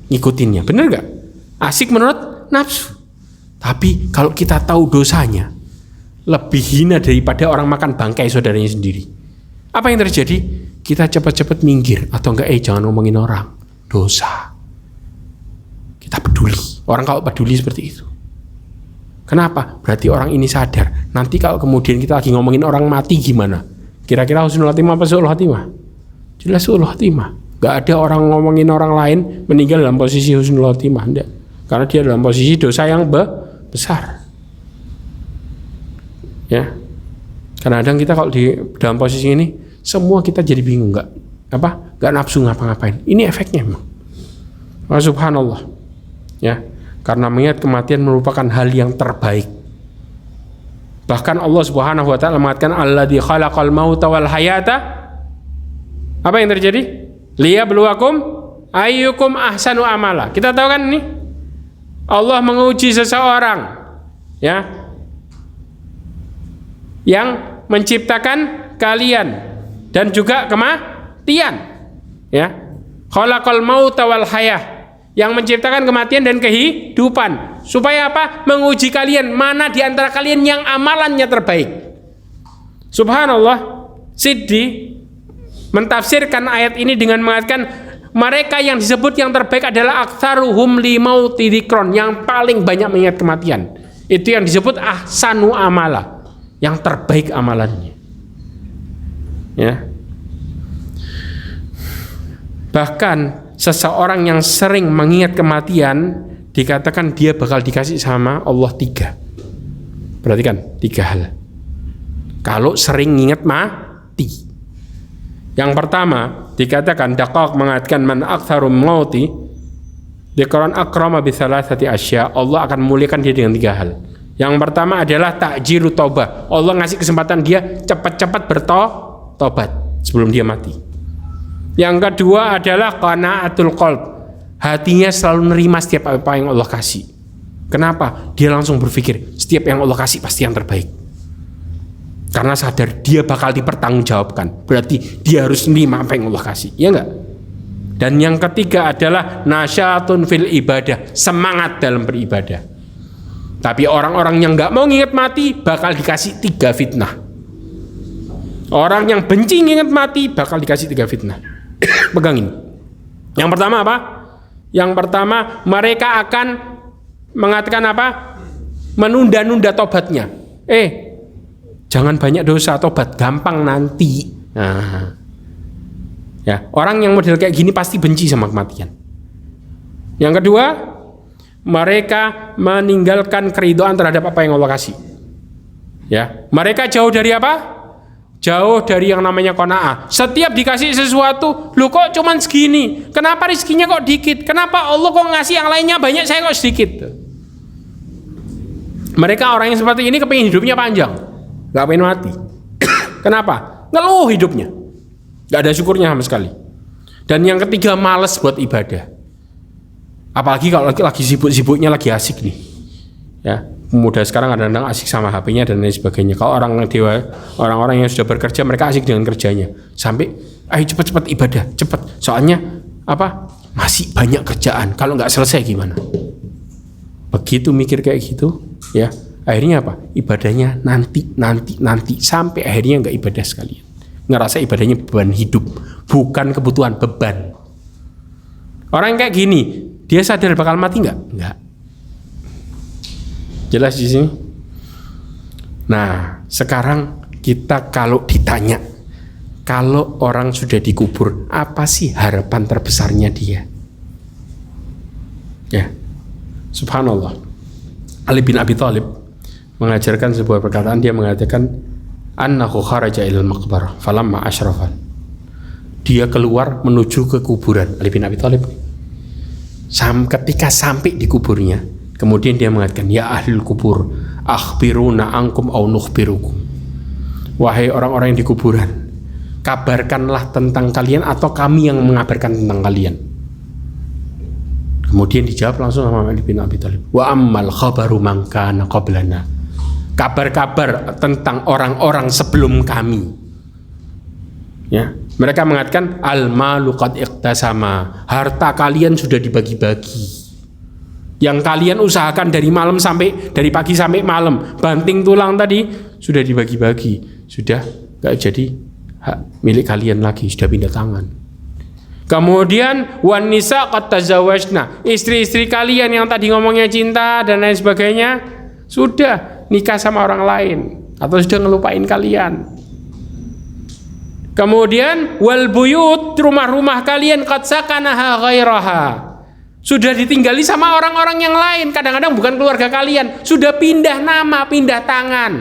ngikutinnya, bener gak? Asik menurut nafsu. Tapi kalau kita tahu dosanya, lebih hina daripada orang makan bangkai saudaranya sendiri. Apa yang terjadi? Kita cepat-cepat minggir, atau enggak, jangan ngomongin orang, dosa. Kita peduli. Orang kalau peduli seperti itu. Kenapa? Berarti orang ini sadar. Nanti kalau kemudian kita lagi ngomongin orang mati gimana? Kira-kira husnul khotimah apa su'ul khotimah? Jelas su'ul khotimah. Gak ada orang ngomongin orang lain meninggal dalam posisi husnul khotimah, enggak. Karena dia dalam posisi dosa yang besar. Ya. Kadang-kadang kita kalau di dalam posisi ini, semua kita jadi bingung, nggak nafsu ngapa-ngapain. Ini efeknya memang. Subhanallah. Ya. Karena mengingat kematian merupakan hal yang terbaik. Bahkan Allah Subhanahu wa taala mengatakan alladzi khalaqal mauta wal hayata. Apa yang terjadi? Liyabluwakum ayyukum ahsanu amala. Kita tahu kan ini? Allah menguji seseorang, ya, yang menciptakan kalian dan juga kematian, ya. Khalaqal mauta wal hayah, yang menciptakan kematian dan kehidupan. Supaya apa? Menguji kalian mana di antara kalian yang amalannya terbaik. Subhanallah. Siddi mentafsirkan ayat ini dengan mengatakan mereka yang disebut yang terbaik adalah aktsaruhum li mauti dzikron, yang paling banyak mengingat kematian. Itu yang disebut ahsanu amala, yang terbaik amalannya. Ya. Bahkan seseorang yang sering mengingat kematian dikatakan dia bakal dikasih sama Allah 3. Perhatikan 3 hal. Kalau sering ingat mati. Yang pertama dikatakan Daqaq mengatakan man aktsarum mauti dzikran akrama bi thalathati asya. Allah akan memuliakan dia dengan 3 hal. Yang pertama adalah takjiru taubah. Allah ngasih kesempatan dia cepat-cepat bertobat sebelum dia mati. Yang kedua adalah qanaatul qalb. Hatinya selalu nerima setiap apa yang Allah kasih. Kenapa? Dia langsung berpikir setiap yang Allah kasih pasti yang terbaik. Karena sadar dia bakal dipertanggungjawabkan. Berarti dia harus nerima apa yang Allah kasih. Ya enggak? Dan yang ketiga adalah nasyatun fil ibadah. Semangat dalam beribadah. Tapi orang-orang yang enggak mau nginget mati bakal dikasih 3 fitnah. Orang yang benci nginget mati bakal dikasih 3 fitnah. Pegang ini. Yang pertama apa? Yang pertama mereka akan mengatakan apa? Menunda-nunda tobatnya. Jangan banyak dosa, tobat gampang nanti. Nah, ya, orang yang model kayak gini pasti benci sama kematian. Yang kedua, mereka meninggalkan keridhaan terhadap apa yang Allah kasih. Ya, mereka jauh dari apa? Jauh dari yang namanya qanaah. Setiap dikasih sesuatu, lu kok cuman segini? Kenapa rezekinya kok dikit? Kenapa Allah kok ngasih yang lainnya banyak, saya kok sedikit? Mereka orang yang seperti ini kepingin hidupnya panjang, gak pengen mati. Kenapa? Ngeluh hidupnya, gak ada syukurnya sama sekali. Dan yang ketiga, males buat ibadah. Apalagi kalau lagi sibuk-sibuknya, lagi asik nih, ya. Pemuda sekarang kadang-kadang asik sama HP-nya dan lain sebagainya. Kalau orang-orang yang sudah bekerja, mereka asik dengan kerjanya. Sampai, ayo cepat-cepat ibadah, cepat. Soalnya apa? Masih banyak kerjaan. Kalau nggak selesai gimana? Begitu mikir kayak gitu, ya. Akhirnya apa? Ibadahnya nanti sampai akhirnya nggak ibadah sekalian. Ngerasa ibadahnya beban hidup, bukan kebutuhan, beban. Orang kayak gini, dia sadar bakal mati nggak? Nggak. Jelas di sini. Nah, sekarang kita kalau ditanya, kalau orang sudah dikubur, apa sih harapan terbesarnya dia? Ya, subhanallah. Ali bin Abi Thalib mengajarkan sebuah perkataan. Dia mengatakan, annahu kharaja ilal maqbarah falamma ashrafan. Dia keluar menuju ke kuburan. Ali bin Abi Thalib. Ketika sampai di kuburnya, kemudian dia mengatakan, ya ahlul kubur, akhbiruna ankum au nukhbirukum. Wahai orang-orang yang di kuburan, kabarkanlah tentang kalian atau kami yang mengabarkan tentang kalian. Kemudian dijawab langsung sama Ali bin Abi Thalib, wa ammal khabaru man kana qablana. Kabar-kabar tentang orang-orang sebelum kami. Ya, mereka mengatakan al-malu qad iqtasama. Harta kalian sudah dibagi-bagi. Yang kalian usahakan dari pagi sampai malam, banting tulang tadi sudah dibagi-bagi, sudah gak jadi hak milik kalian lagi, sudah pindah tangan. Kemudian wan nisa qad tazawwajna, istri-istri kalian yang tadi ngomongnya cinta dan lain sebagainya sudah nikah sama orang lain atau sudah ngelupain kalian. Kemudian wal buyut, rumah-rumah kalian qad sakanaha ghairaha. Sudah ditinggali sama orang-orang yang lain, kadang-kadang bukan keluarga kalian, sudah pindah nama, pindah tangan.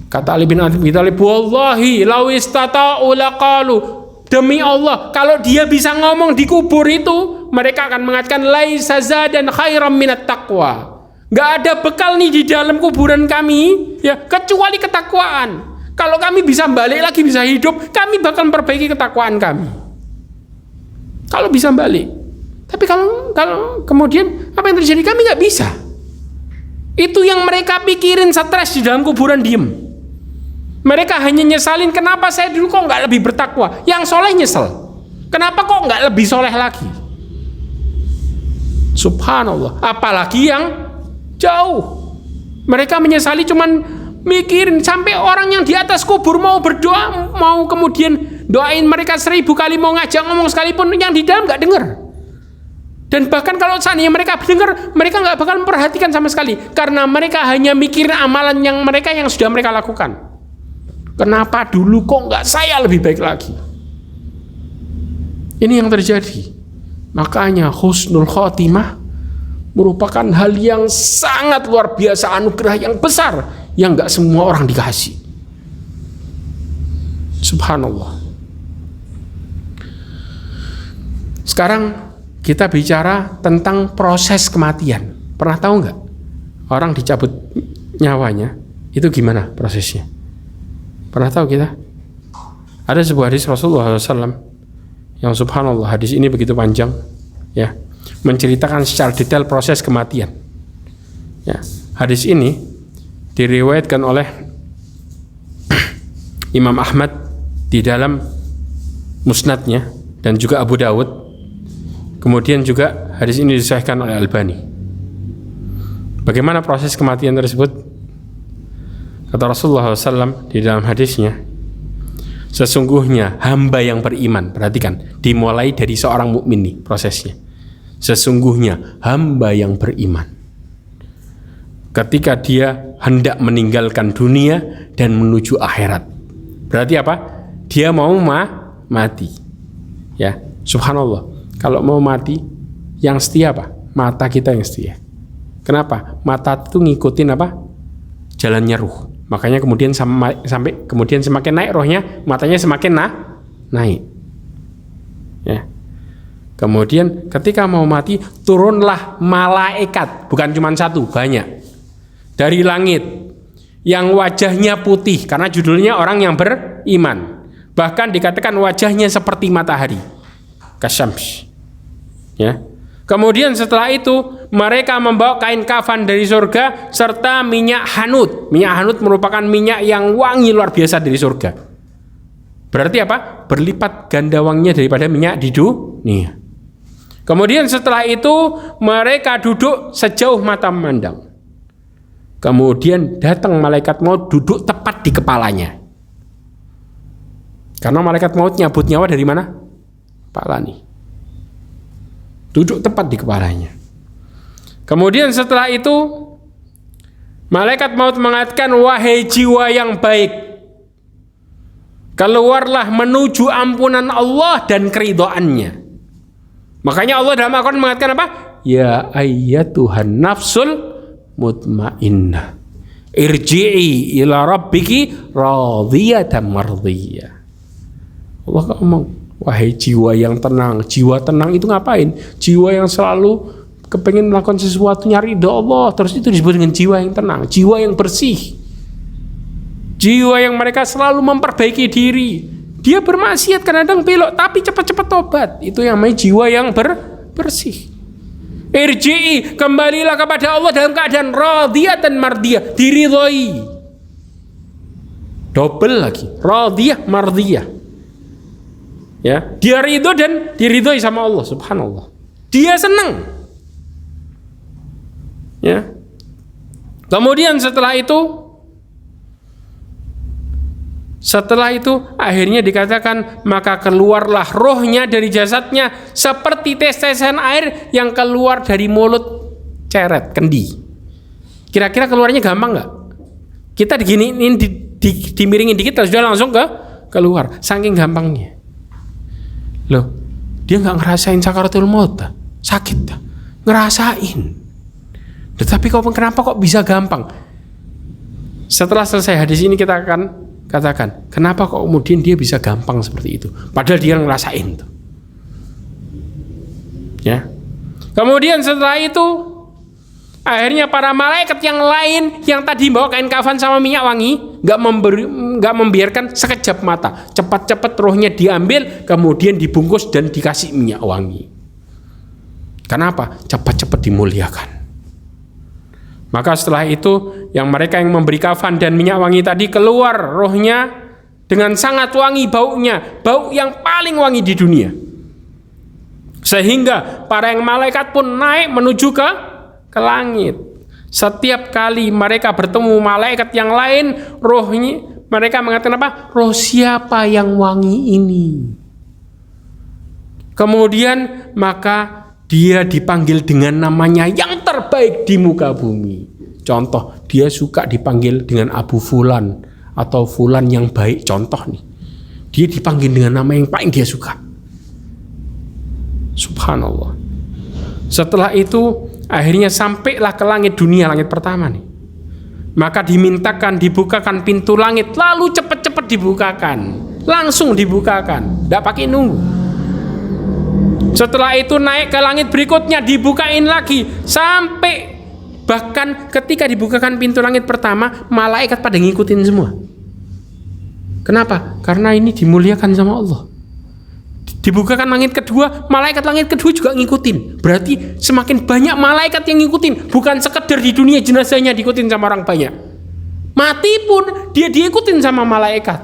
Kata Ali bin Abi Thalib, wallahi law istata'u laqalu, demi Allah, kalau dia bisa ngomong di kubur itu, mereka akan mengatakan laisa zadan khairam minat taqwa. Enggak ada bekal nih di dalam kuburan kami, ya, kecuali ketakwaan. Kalau kami bisa balik lagi, bisa hidup, kami bakal memperbaiki ketakwaan kami. Kalau bisa balik. Tapi kalau kemudian apa yang terjadi, kami nggak bisa. Itu yang mereka pikirin, stres di dalam kuburan, diem. Mereka hanya nyesalin, kenapa saya dulu kok nggak lebih bertakwa. Yang soleh nyesel, kenapa kok nggak lebih soleh lagi. Subhanallah. Apalagi yang jauh, mereka menyesali, cuman mikirin. Sampai orang yang di atas kubur mau berdoa, mau kemudian doain mereka 1000 kali, mau ngajak ngomong sekalipun, yang di dalam nggak dengar. Dan bahkan kalau seandainya mereka dengar, mereka nggak bakal memperhatikan sama sekali, karena mereka hanya mikirin amalan yang sudah mereka lakukan. Kenapa dulu kok nggak saya lebih baik lagi? Ini yang terjadi. Makanya husnul khotimah merupakan hal yang sangat luar biasa, anugerah yang besar yang nggak semua orang dikasih. Subhanallah. Sekarang kita bicara tentang proses kematian. Pernah tahu nggak orang dicabut nyawanya itu gimana prosesnya? Pernah tahu kita? Ada sebuah hadis Rasulullah SAW yang subhanallah, hadis ini begitu panjang, ya, menceritakan secara detail proses kematian. Ya, hadis ini diriwayatkan oleh Imam Ahmad di dalam musnadnya dan juga Abu Dawud. Kemudian juga hadis ini disahihkan oleh Albani. Bagaimana proses kematian tersebut? Kata Rasulullah SAW di dalam hadisnya, sesungguhnya hamba yang beriman, perhatikan, dimulai dari seorang mukmin nih prosesnya. Sesungguhnya hamba yang beriman, ketika dia hendak meninggalkan dunia dan menuju akhirat, berarti apa? Dia mau mati. Ya, subhanallah. Kalau mau mati, yang setia apa? Mata kita yang setia. Kenapa? Mata itu ngikutin apa? Jalannya ruh. Makanya kemudian sampai kemudian semakin naik rohnya, matanya semakin naik. Ya. Kemudian ketika mau mati, turunlah malaikat, bukan cuma satu, banyak, dari langit, yang wajahnya putih, karena judulnya orang yang beriman. Bahkan dikatakan wajahnya seperti matahari, kasyams. Ya. Kemudian setelah itu mereka membawa kain kafan dari surga serta minyak hanut. Minyak hanut merupakan minyak yang wangi luar biasa dari surga. Berarti apa? Berlipat ganda wanginya daripada minyak di dunia. Kemudian setelah itu mereka duduk sejauh mata memandang. Kemudian datang malaikat maut, duduk tepat di kepalanya. Karena malaikat maut nyabut nyawa dari mana? Kepala nih. Duduk tepat di kepalanya. Kemudian setelah itu malaikat maut mengatakan, wahai jiwa yang baik, keluarlah menuju ampunan Allah dan keridhaannya. Makanya Allah dalam Al-Quran mengatakan apa? Ya ayyatuhan nafsul mutmainnah, irji'i ila rabbiki radiyatan mardiyah. Allah ngomong, wahai jiwa yang tenang. Jiwa tenang itu ngapain? Jiwa yang selalu kepengen melakukan sesuatu, nyari ridha Allah, terus itu disebut dengan jiwa yang tenang, jiwa yang bersih, jiwa yang mereka selalu memperbaiki diri. Dia bermaksiat kadang-kadang belok, tapi cepat-cepat tobat. Itu yang namanya jiwa yang bersih. Irji'i, kembalilah kepada Allah dalam keadaan radiyatan mardiyah, diridhoi. Double lagi, radiyah mardiyah. Ya, dia ridho dan diridhoi sama Allah, subhanallah. Dia senang. Ya. Kemudian setelah itu akhirnya dikatakan, maka keluarlah rohnya dari jasadnya seperti tetesan air yang keluar dari mulut ceret kendi. Kira-kira keluarnya gampang nggak? Kita diginiin dimiringin dikit sudah langsung keluar, saking gampangnya. Loh, dia nggak ngerasain sakaratul maut, sakit, ngerasain. Tetapi kenapa kok bisa gampang? Setelah selesai hadis ini kita akan katakan, kenapa kok kemudian dia bisa gampang seperti itu? Padahal dia ngerasain tuh. Ya. Kemudian setelah itu, akhirnya para malaikat yang lain yang tadi bawa kain kafan sama minyak wangi, nggak membiarkan sekejap mata, cepat-cepat rohnya diambil, kemudian dibungkus dan dikasih minyak wangi. Kenapa? Cepat-cepat dimuliakan. Maka setelah itu, yang mereka yang memberi kafan dan minyak wangi tadi keluar rohnya dengan sangat wangi baunya, bau yang paling wangi di dunia. Sehingga para yang malaikat pun naik menuju ke langit. Setiap kali mereka bertemu malaikat yang lain, rohnya mereka mengatakan apa? Roh siapa yang wangi ini? Kemudian maka dia dipanggil dengan namanya yang terbaik di muka bumi. Contoh, dia suka dipanggil dengan Abu Fulan atau Fulan yang baik. Contoh nih, dia dipanggil dengan nama yang paling dia suka. Subhanallah. Setelah itu akhirnya sampailah ke langit dunia, langit pertama nih. Maka dimintakan dibukakan pintu langit, lalu cepat-cepat dibukakan, langsung dibukakan, tidak pakai nunggu. Setelah itu naik ke langit berikutnya, dibukain lagi, sampai bahkan ketika dibukakan pintu langit pertama, malaikat pada ngikutin semua. Kenapa? Karena ini dimuliakan sama Allah. Dibukakan langit kedua, malaikat langit kedua juga ngikutin. Berarti semakin banyak malaikat yang ngikutin. Bukan sekedar di dunia jenazahnya diikutin sama orang banyak, mati pun dia diikutin sama malaikat.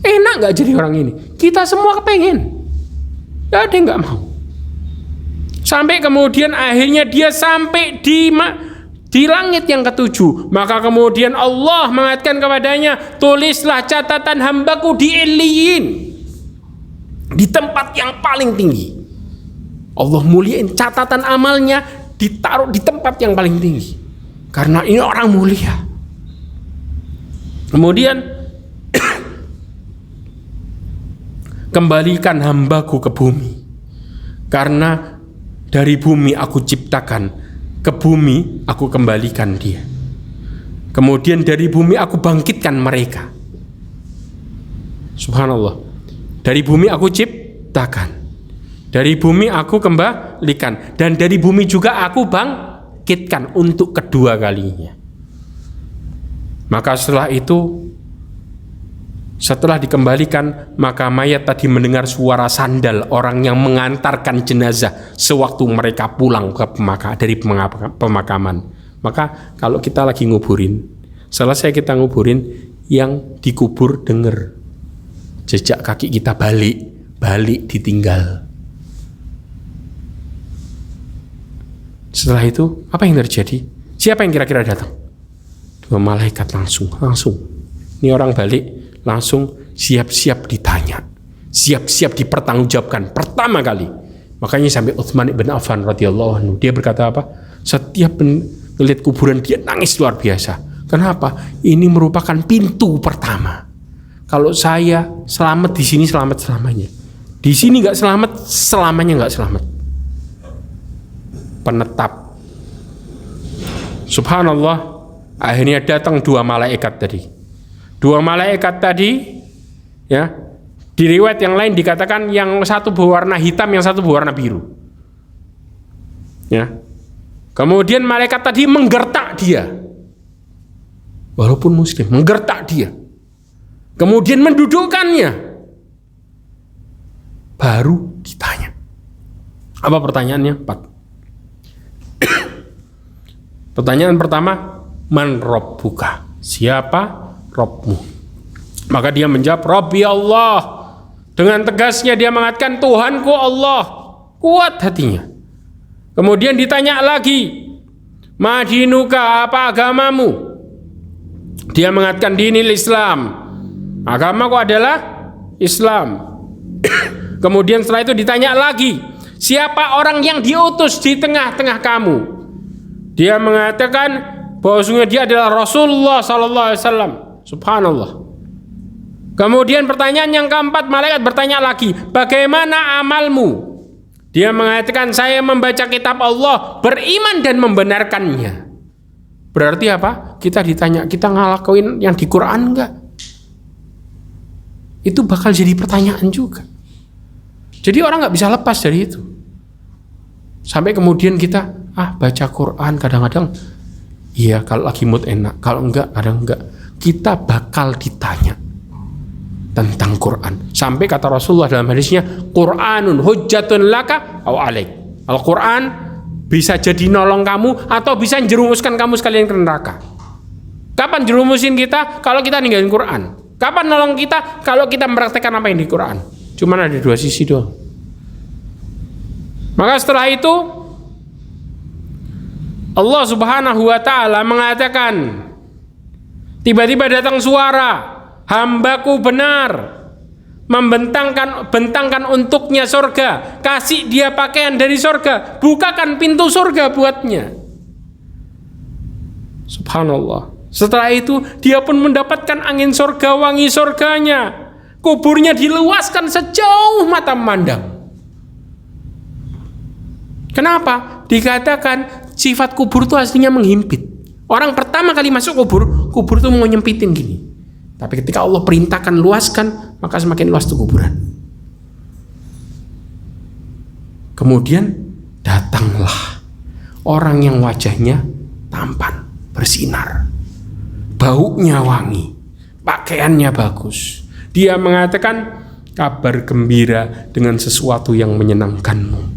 Enak gak jadi orang ini? Kita semua kepengen, gak ada yang gak mau. Sampai kemudian akhirnya dia sampai di langit yang ketujuh. Maka kemudian Allah mengatakan kepadanya, tulislah catatan hambaku di Illiyin, di tempat yang paling tinggi. Allah muliain, catatan amalnya ditaruh di tempat yang paling tinggi, karena ini orang mulia. Kemudian kembalikan hambaku ke bumi, karena dari bumi aku ciptakan, ke bumi aku kembalikan dia. Kemudian dari bumi aku bangkitkan mereka. Subhanallah. Dari bumi aku ciptakan, dari bumi aku kembalikan, dan dari bumi juga aku bangkitkan untuk kedua kalinya. Maka setelah itu, setelah dikembalikan, maka mayat tadi mendengar suara sandal orang yang mengantarkan jenazah sewaktu mereka pulang dari pemakaman. Maka kalau kita lagi nguburin, selesai kita nguburin, yang dikubur denger jejak kaki kita balik ditinggal. Setelah itu apa yang terjadi? Siapa yang kira-kira datang? Dua malaikat langsung. Ini orang balik langsung siap-siap ditanya, siap-siap dipertanggungjawabkan pertama kali. Makanya sampai Utsman bin Affan radhiyallahu anhu, dia berkata apa? Setiap melihat kuburan dia nangis luar biasa. Kenapa? Ini merupakan pintu pertama. Kalau saya selamat di sini, selamat selamanya. Di sini nggak selamat, selamanya nggak selamat. Penetap. Subhanallah. Akhirnya datang dua malaikat tadi. Dua malaikat tadi, ya. Di riwayat yang lain dikatakan yang satu berwarna hitam, yang satu berwarna biru. Ya. Kemudian malaikat tadi menggertak dia. Walaupun muslim, menggertak dia. Kemudian mendudukkannya. Baru ditanya. Apa pertanyaannya? 4. Pertanyaan pertama, man rabbuka? Siapa Rabbmu? Maka dia menjawab, Rabbi Allah. Dengan tegasnya dia mengatakan, Tuhanku Allah. Kuat hatinya. Kemudian ditanya lagi, madinuka, apa agamamu? Dia mengatakan, dinil Islam. Agamaku adalah Islam. Kemudian setelah itu ditanya lagi, siapa orang yang diutus di tengah-tengah kamu? Dia mengatakan bahwasanya dia adalah Rasulullah sallallahu alaihi wasallam. Subhanallah. Kemudian pertanyaan yang keempat, malaikat bertanya lagi, bagaimana amalmu? Dia mengatakan, saya membaca kitab Allah, beriman dan membenarkannya. Berarti apa? Kita ditanya, kita ngelakuin yang di Quran enggak? Itu bakal jadi pertanyaan juga. Jadi orang nggak bisa lepas dari itu. Sampai kemudian kita baca Quran kadang-kadang, iya kalau lagi mood enak, kalau enggak kadang enggak. Kita bakal ditanya tentang Quran. Sampai kata Rasulullah dalam hadisnya, Quranun hujjatun laka aw alaik. Al-Quran bisa jadi nolong kamu atau bisa jerumuskan kamu sekalian ke neraka. Kapan jerumusin kita? Kalau kita ninggalin Quran. Kapan nolong kita? Kalau kita mempraktekkan apa yang di Quran. Cuman ada dua sisi doang. Maka setelah itu Allah Subhanahu wa ta'ala mengatakan, tiba-tiba datang suara, hambaku benar, bentangkan untuknya surga, kasih dia pakaian dari surga, bukakan pintu surga buatnya. Subhanallah. Setelah itu dia pun mendapatkan angin surga, wangi surganya. Kuburnya diluaskan sejauh mata memandang. Kenapa? Dikatakan sifat kubur itu aslinya menghimpit. Orang pertama kali masuk kubur itu mau nyempitin gini. Tapi ketika Allah perintahkan luaskan, maka semakin luas itu kuburan. Kemudian datanglah orang yang wajahnya tampan, bersinar, baunya wangi, pakaiannya bagus. Dia mengatakan kabar gembira dengan sesuatu yang menyenangkanmu.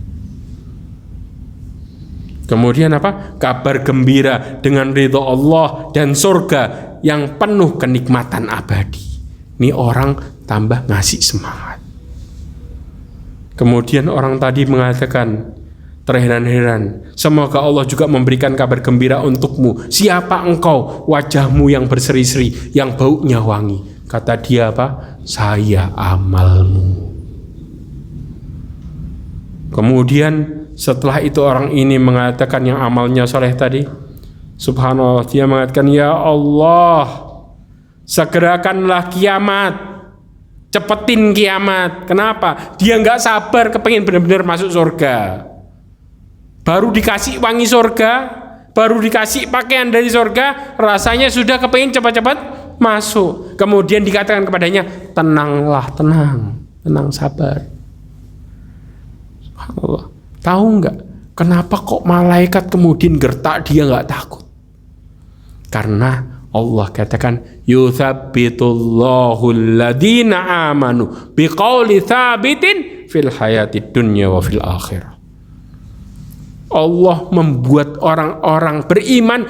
Kemudian apa? Kabar gembira dengan ridho Allah dan surga yang penuh kenikmatan abadi. Ini orang tambah ngasih semangat. Kemudian orang tadi mengatakan terheran-heran, semoga Allah juga memberikan kabar gembira untukmu. Siapa engkau? Wajahmu yang berseri-seri, yang baunya wangi. Kata dia apa? Saya amalmu. Kemudian setelah itu orang ini mengatakan yang amalnya soleh tadi, subhanallah, dia mengatakan, ya Allah, segerakanlah kiamat, cepetin kiamat. Kenapa? Dia nggak sabar kepengen benar-benar masuk surga. Baru dikasih wangi surga, baru dikasih pakaian dari surga, rasanya sudah kepengen cepat-cepat masuk. Kemudian dikatakan kepadanya, tenanglah, tenang, sabar. Subhanallah. Tahu nggak kenapa kok malaikat kemudian gertak, dia nggak takut? Karena Allah katakan, yuthabbitullahu alladhina amanu biqauli thabitin fil hayatid dunya wa fil akhirah. Allah membuat orang-orang beriman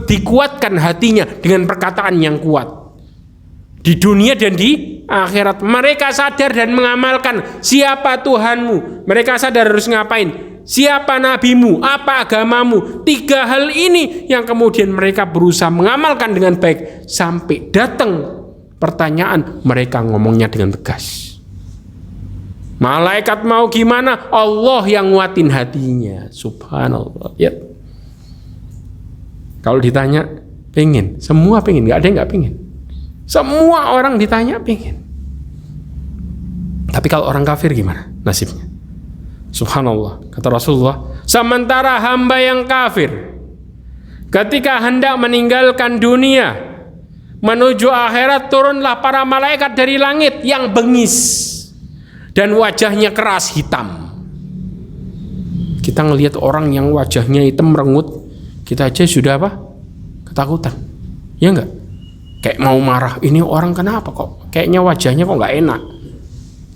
dikuatkan hatinya dengan perkataan yang kuat di dunia dan di akhirat. Mereka sadar dan mengamalkan siapa Tuhanmu. Mereka sadar harus ngapain, siapa nabimu, apa agamamu. 3 hal ini yang kemudian mereka berusaha mengamalkan dengan baik. Sampai datang pertanyaan, mereka ngomongnya dengan tegas. Malaikat mau gimana? Allah yang nguatin hatinya. Subhanallah. Ya. Kalau ditanya pengen, semua pengen, nggak ada yang nggak pengen. Semua orang ditanya pengen. Tapi kalau orang kafir gimana nasibnya? Subhanallah, kata Rasulullah, sementara hamba yang kafir ketika hendak meninggalkan dunia menuju akhirat, turunlah para malaikat dari langit yang bengis dan wajahnya keras hitam. Kita ngelihat orang yang wajahnya hitam merengut, kita aja sudah apa? Ketakutan. Ya enggak? Kayak mau marah, ini orang kenapa kok kayaknya wajahnya kok nggak enak.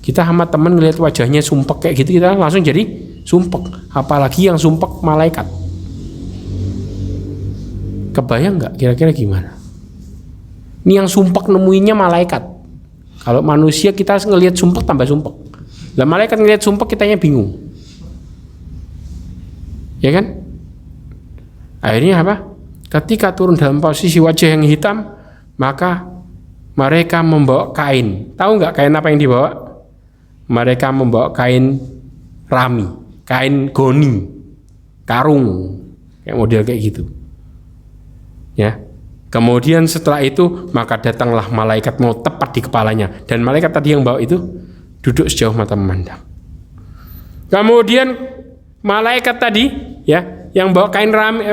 Kita sama temen ngelihat wajahnya sumpek kayak gitu, kita langsung jadi sumpek. Apalagi yang sumpek malaikat. Kebayang nggak kira-kira gimana? Ini yang sumpek nemuinnya malaikat. Kalau manusia kita ngelihat sumpek tambah sumpek. Lah malaikat ngelihat sumpek kitanya bingung. Ya kan? Akhirnya apa? Ketika turun dalam posisi wajah yang hitam, maka mereka membawa kain. Tahu nggak kain apa yang dibawa? Mereka membawa kain rami, kain goni, karung, kayak model kayak gitu. Ya, Kemudian setelah itu maka datanglah malaikat maut tepat di kepalanya, dan malaikat tadi yang bawa itu duduk sejauh mata memandang. Kemudian malaikat tadi ya yang bawa kain rami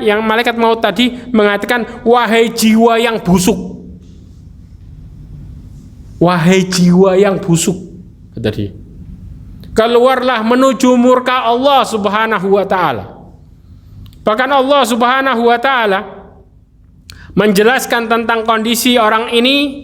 yang malaikat maut tadi mengatakan, wahai jiwa yang busuk, wahai jiwa yang busuk, tadi keluarlah menuju murka Allah Subhanahu wa taala. Bahkan Allah Subhanahu wa taala menjelaskan tentang kondisi orang ini.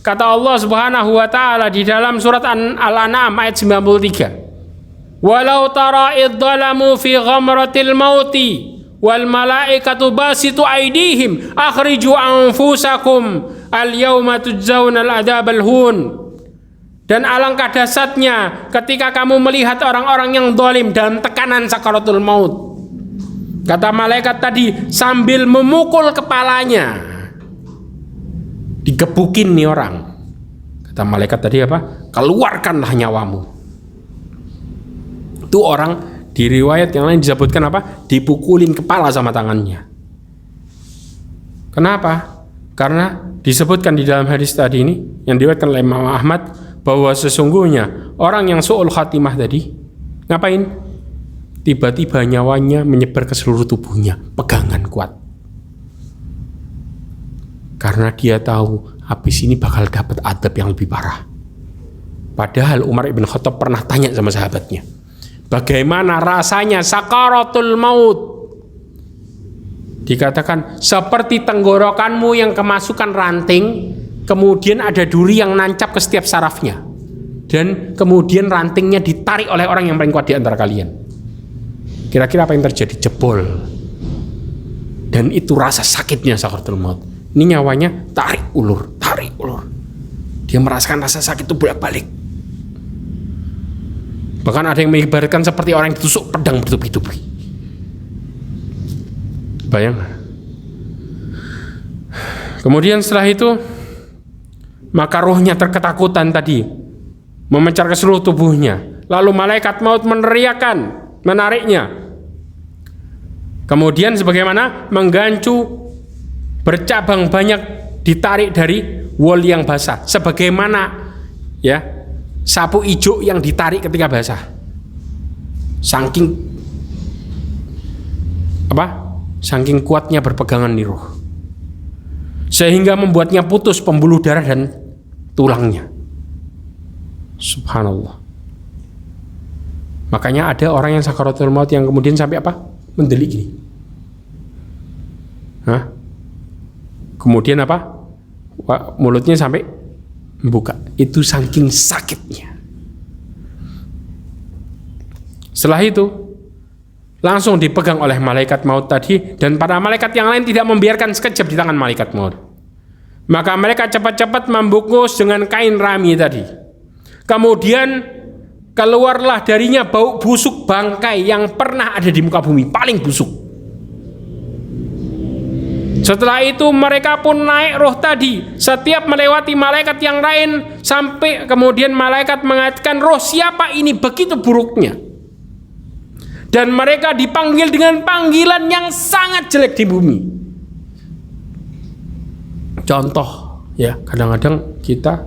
Kata Allah Subhanahu wa taala di dalam surat Al-An'am ayat 93. Walau tara idh dhalamu fi ghamratil mauti wal malaikatu basitu aydihim akhriju anfusakum al yauma tujzauna al adzabal hun. Dan alangkah dahsyatnya ketika kamu melihat orang-orang yang zalim dan tekanan sakaratul maut. Kata malaikat tadi sambil memukul kepalanya, digebukin nih orang. Kata malaikat tadi apa? Keluarkanlah nyawamu. Itu orang di riwayat yang lain disebutkan apa? Dipukulin kepala sama tangannya. Kenapa? Karena disebutkan di dalam hadis tadi ini yang diriwayatkan oleh Imam Ahmad bahwa sesungguhnya orang yang su'ul khatimah tadi ngapain? Tiba-tiba nyawanya menyebar ke seluruh tubuhnya, pegangan kuat. Karena dia tahu habis ini bakal dapat adab yang lebih parah. Padahal Umar ibn Khattab pernah tanya sama sahabatnya, bagaimana rasanya sakaratul maut? Dikatakan seperti tenggorokanmu yang kemasukan ranting, kemudian ada duri yang nancap ke setiap sarafnya, dan kemudian rantingnya ditarik oleh orang yang paling kuat di antara kalian. Kira-kira apa yang terjadi? Jebol. Dan itu rasa sakitnya sakaratul maut. Ini nyawanya tarik ulur. Dia merasakan rasa sakit itu bolak-balik. Bahkan ada yang mengibaratkan seperti orang yang ditusuk pedang bertubi-tubi. Bayang. Kemudian setelah itu maka ruhnya terketakutan tadi memencar ke seluruh tubuhnya. Lalu malaikat maut meneriakkan, menariknya. Kemudian sebagaimana menggancu bercabang banyak ditarik dari wol yang basah, sebagaimana ya sapu ijo yang ditarik ketika basah. Saking kuatnya berpegangan di ruh, sehingga membuatnya putus pembuluh darah dan tulangnya. Subhanallah. Makanya ada orang yang sakaratul maut yang kemudian sampai apa? Mendelik gini. Kemudian apa? Mulutnya sampai membuka. Itu saking sakitnya. Setelah itu langsung dipegang oleh malaikat maut tadi, dan para malaikat yang lain tidak membiarkan sekejap di tangan malaikat maut. Maka mereka cepat-cepat membungkus dengan kain rami tadi. Kemudian keluarlah darinya bau busuk bangkai yang pernah ada di muka bumi, paling busuk. Setelah itu mereka pun naik roh tadi, setiap melewati malaikat yang lain, sampai kemudian malaikat mengatakan, roh siapa ini begitu buruknya. Dan mereka dipanggil dengan panggilan yang sangat jelek di bumi. Contoh ya, kadang-kadang kita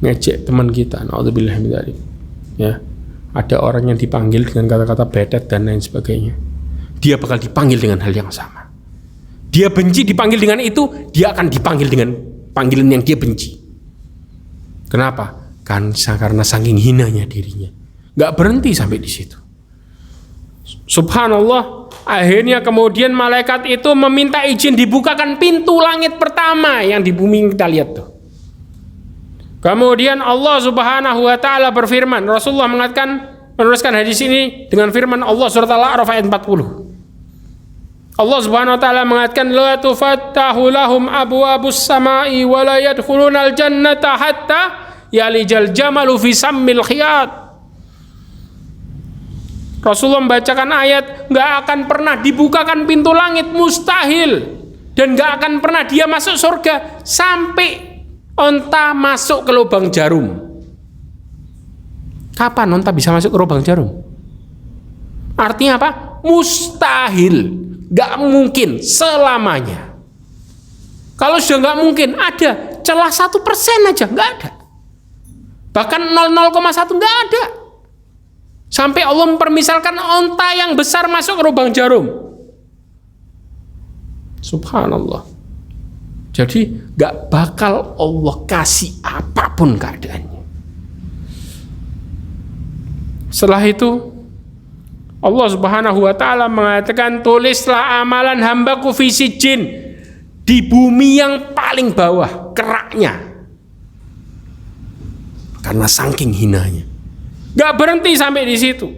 ngejek teman kita, naudzubillah min dzalik. Ya, ada orang yang dipanggil dengan kata-kata betet dan lain sebagainya. Dia bakal dipanggil dengan hal yang sama. Dia benci dipanggil dengan itu, dia akan dipanggil dengan panggilan yang dia benci. Kenapa? Karena saking hinanya dirinya. Gak berhenti sampai di situ. Subhanallah, akhirnya kemudian malaikat itu meminta izin dibukakan pintu langit pertama yang di bumi kita lihat tuh. Kemudian Allah Subhanahu wa taala berfirman, Rasulullah menuliskan hadis ini dengan firman Allah surat Al-A'raf ayat 40. Allah Subhanahu wa taala mengatakan, la tufattahu lahum abwabus samai wa la yadkhulunal jannata hatta yalijal jamalu fi sammil khiyat. Rasulullah membacakan ayat, nggak akan pernah dibukakan pintu langit, mustahil, dan nggak akan pernah dia masuk surga sampai onta masuk ke lubang jarum. Kapan onta bisa masuk ke lubang jarum? Artinya apa? Mustahil, gak mungkin selamanya. Kalau sudah nggak mungkin, ada celah 1% aja, nggak ada. Bahkan 0,1 nggak ada. Sampai Allah mempermisalkan onta yang besar masuk ke lubang jarum. Subhanallah. Jadi nggak bakal Allah kasih apapun keadaannya. Setelah itu Allah Subhanahu wa ta'ala mengatakan, tulislah amalan hambaku fi sijjin, di bumi yang paling bawah, keraknya. Karena saking hinanya. Gak berhenti sampai di situ.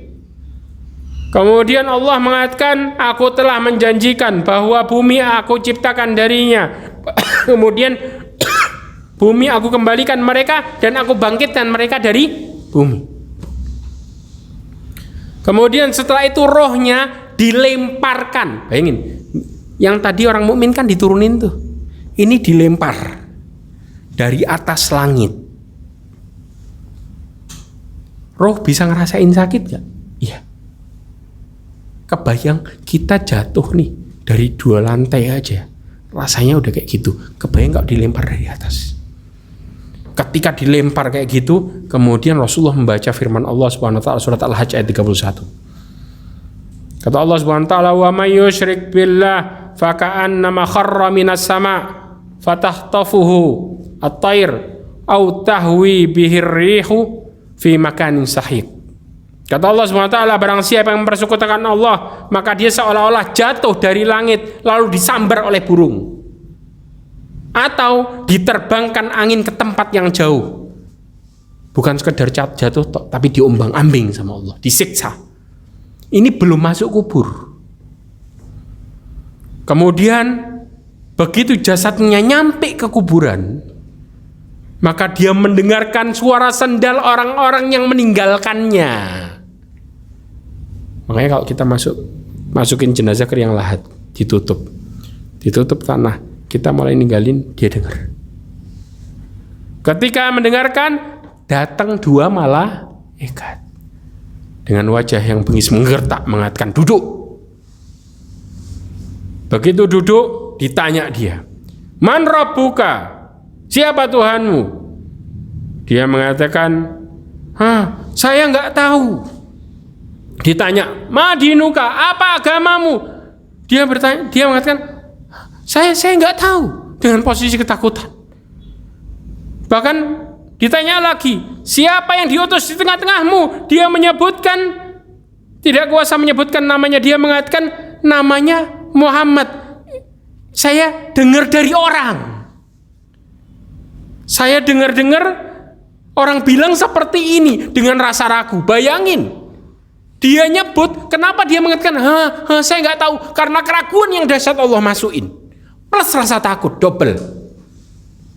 Kemudian Allah mengatakan, aku telah menjanjikan bahwa bumi aku ciptakan darinya. Kemudian bumi aku kembalikan mereka dan aku bangkitkan mereka dari bumi. Kemudian setelah itu rohnya dilemparkan. Bayangin, yang tadi orang mukmin kan diturunin tuh. Ini dilempar dari atas langit. Roh bisa ngerasain sakit gak? Iya. Kebayang kita jatuh nih dari 2 lantai aja. Rasanya udah kayak gitu. Kebayang gak dilempar dari atas? Ketika dilempar kayak gitu, kemudian Rasulullah membaca firman Allah Subhanahu wa taala surat Al-Hajj ayat 31. Kata Allah Subhanahu wa taala, "Wa may yusyrik billah faka'annama kharra minas sama' fatahtafuhu at-tayr aw tahwi bihir rihu fi makanin sahih." Kata Allah Subhanahu wa taala, barang siapa yang mempersekutukan Allah, maka dia seolah-olah jatuh dari langit lalu disambar oleh burung. Atau diterbangkan angin ke tempat yang jauh. Bukan sekedar jatuh, tapi diombang-ambing sama Allah, disiksa. Ini belum masuk kubur. Kemudian begitu jasadnya nyampe ke kuburan, maka dia mendengarkan suara sendal orang-orang yang meninggalkannya. Makanya kalau kita masukin jenazah ke liang lahat, ditutup tanah, kita mulai ninggalin, dia dengar. Ketika mendengarkan, datang 2 malaikat dengan wajah yang bengis menggertak mengatakan, duduk. Begitu duduk, ditanya dia, man rabbuka, siapa Tuhanmu? Dia mengatakan, saya nggak tahu. Ditanya, madinuka, apa agamamu? Dia mengatakan, saya nggak tahu, dengan posisi ketakutan. Bahkan ditanya lagi, siapa yang diutus di tengah-tengahmu? Dia menyebutkan, tidak kuasa menyebutkan namanya. Dia mengatakan namanya Muhammad. Saya dengar dari orang. Saya dengar orang bilang seperti ini dengan rasa ragu. Bayangin, dia nyebut, kenapa dia mengatakan, saya nggak tahu, karena keraguan yang dahsyat Allah masukin. Plus rasa takut, double.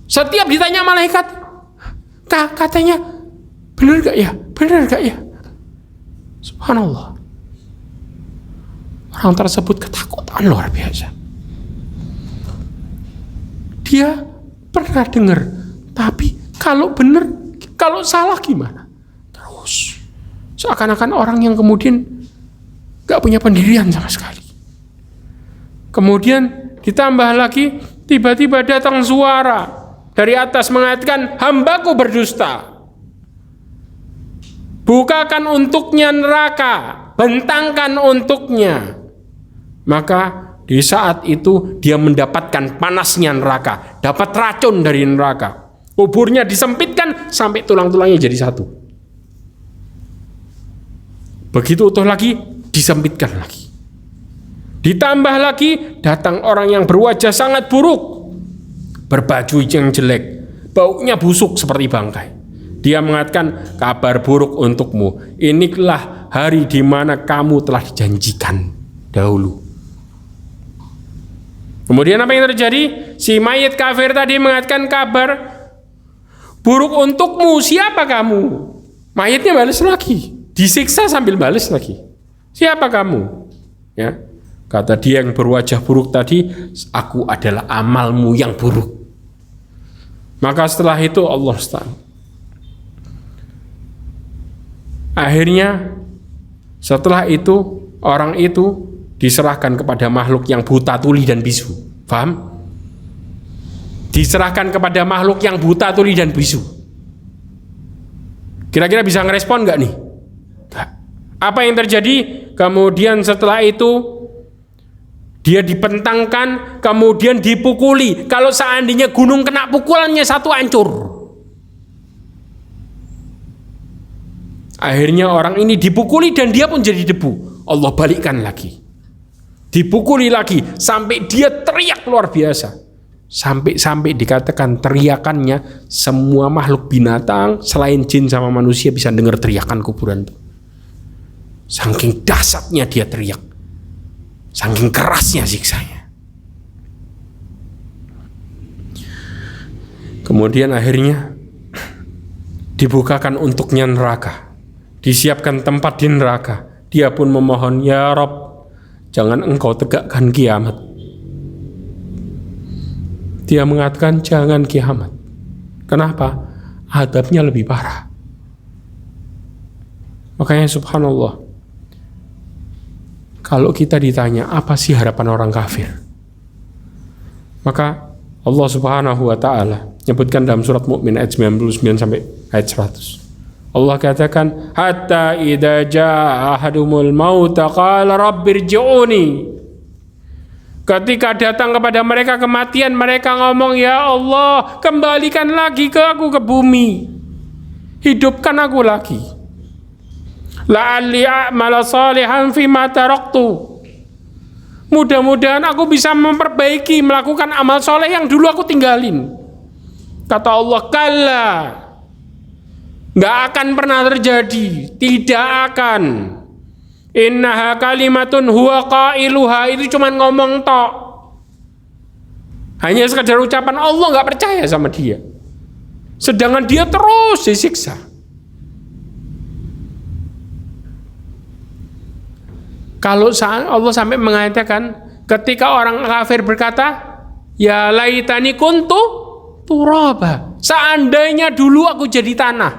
Setiap ditanya malaikat, katanya, benar gak ya? Subhanallah. Orang tersebut ketakutan luar biasa. Dia pernah dengar, tapi kalau benar, kalau salah gimana? Terus seakan-akan orang yang kemudian gak punya pendirian sama sekali. Kemudian ditambah lagi, tiba-tiba datang suara dari atas mengatakan, hambaku berdusta. Bukakan untuknya neraka, bentangkan untuknya. Maka di saat itu dia mendapatkan panasnya neraka, dapat racun dari neraka. Kuburnya disempitkan sampai tulang-tulangnya jadi satu. Begitu utuh lagi, disempitkan lagi. Ditambah lagi, datang orang yang berwajah sangat buruk, berbaju yang jelek, baunya busuk seperti bangkai. Dia mengatakan, kabar buruk untukmu. Inilah hari di mana kamu telah dijanjikan dahulu. Kemudian apa yang terjadi? Si mayit kafir tadi mengatakan kabar buruk untukmu. Siapa kamu? Mayitnya balas lagi, disiksa sambil balas lagi. Siapa kamu? Ya. Kata dia yang berwajah buruk tadi, aku adalah amalmu yang buruk. Maka setelah itu Allah SWT akhirnya setelah itu orang itu diserahkan kepada makhluk yang buta tuli dan bisu. Paham? diserahkan kepada makhluk yang buta, tuli dan bisu. Kira-kira bisa ngerespon nggak nih? Nggak. Apa yang terjadi? Kemudian setelah itu dia dipentangkan, kemudian dipukuli. Kalau seandainya gunung kena pukulannya satu, hancur. Akhirnya orang ini dipukuli dan dia pun jadi debu. Allah balikkan lagi. Dipukuli lagi sampai dia teriak luar biasa. Sampai dikatakan teriakannya semua makhluk binatang selain jin sama manusia bisa dengar teriakan kuburan itu. Saking dahsyatnya dia teriak, saking kerasnya siksanya. Kemudian akhirnya dibukakan untuknya neraka, disiapkan tempat di neraka. Dia pun memohon, ya Rob, jangan engkau tegakkan kiamat. Dia mengatakan jangan kiamat. Kenapa? Adabnya lebih parah. Makanya subhanallah, kalau kita ditanya apa sih harapan orang kafir, maka Allah subhanahu wa ta'ala nyebutkan dalam surat Mu'min ayat 99 sampai ayat 100. Allah katakan, hatta idza jaa ahadumul maut qala rabbirji'uni. Ketika datang kepada mereka kematian, mereka ngomong, ya Allah, kembalikan lagi ke aku ke bumi, hidupkan aku lagi. La'alli a'mala salihan fima taraktu. Mudah-mudahan aku bisa memperbaiki, melakukan amal soleh yang dulu aku tinggalin. Kata Allah, kalla, nggak akan pernah terjadi, tidak akan. Innaha kalimatun huwa qailuha, itu cuma ngomong tok, hanya sekedar ucapan. Allah nggak percaya sama dia, sedangkan dia terus disiksa. Kalau Allah sampai mengatakan ketika orang kafir berkata, ya laitani kuntu turaba, seandainya dulu aku jadi tanah.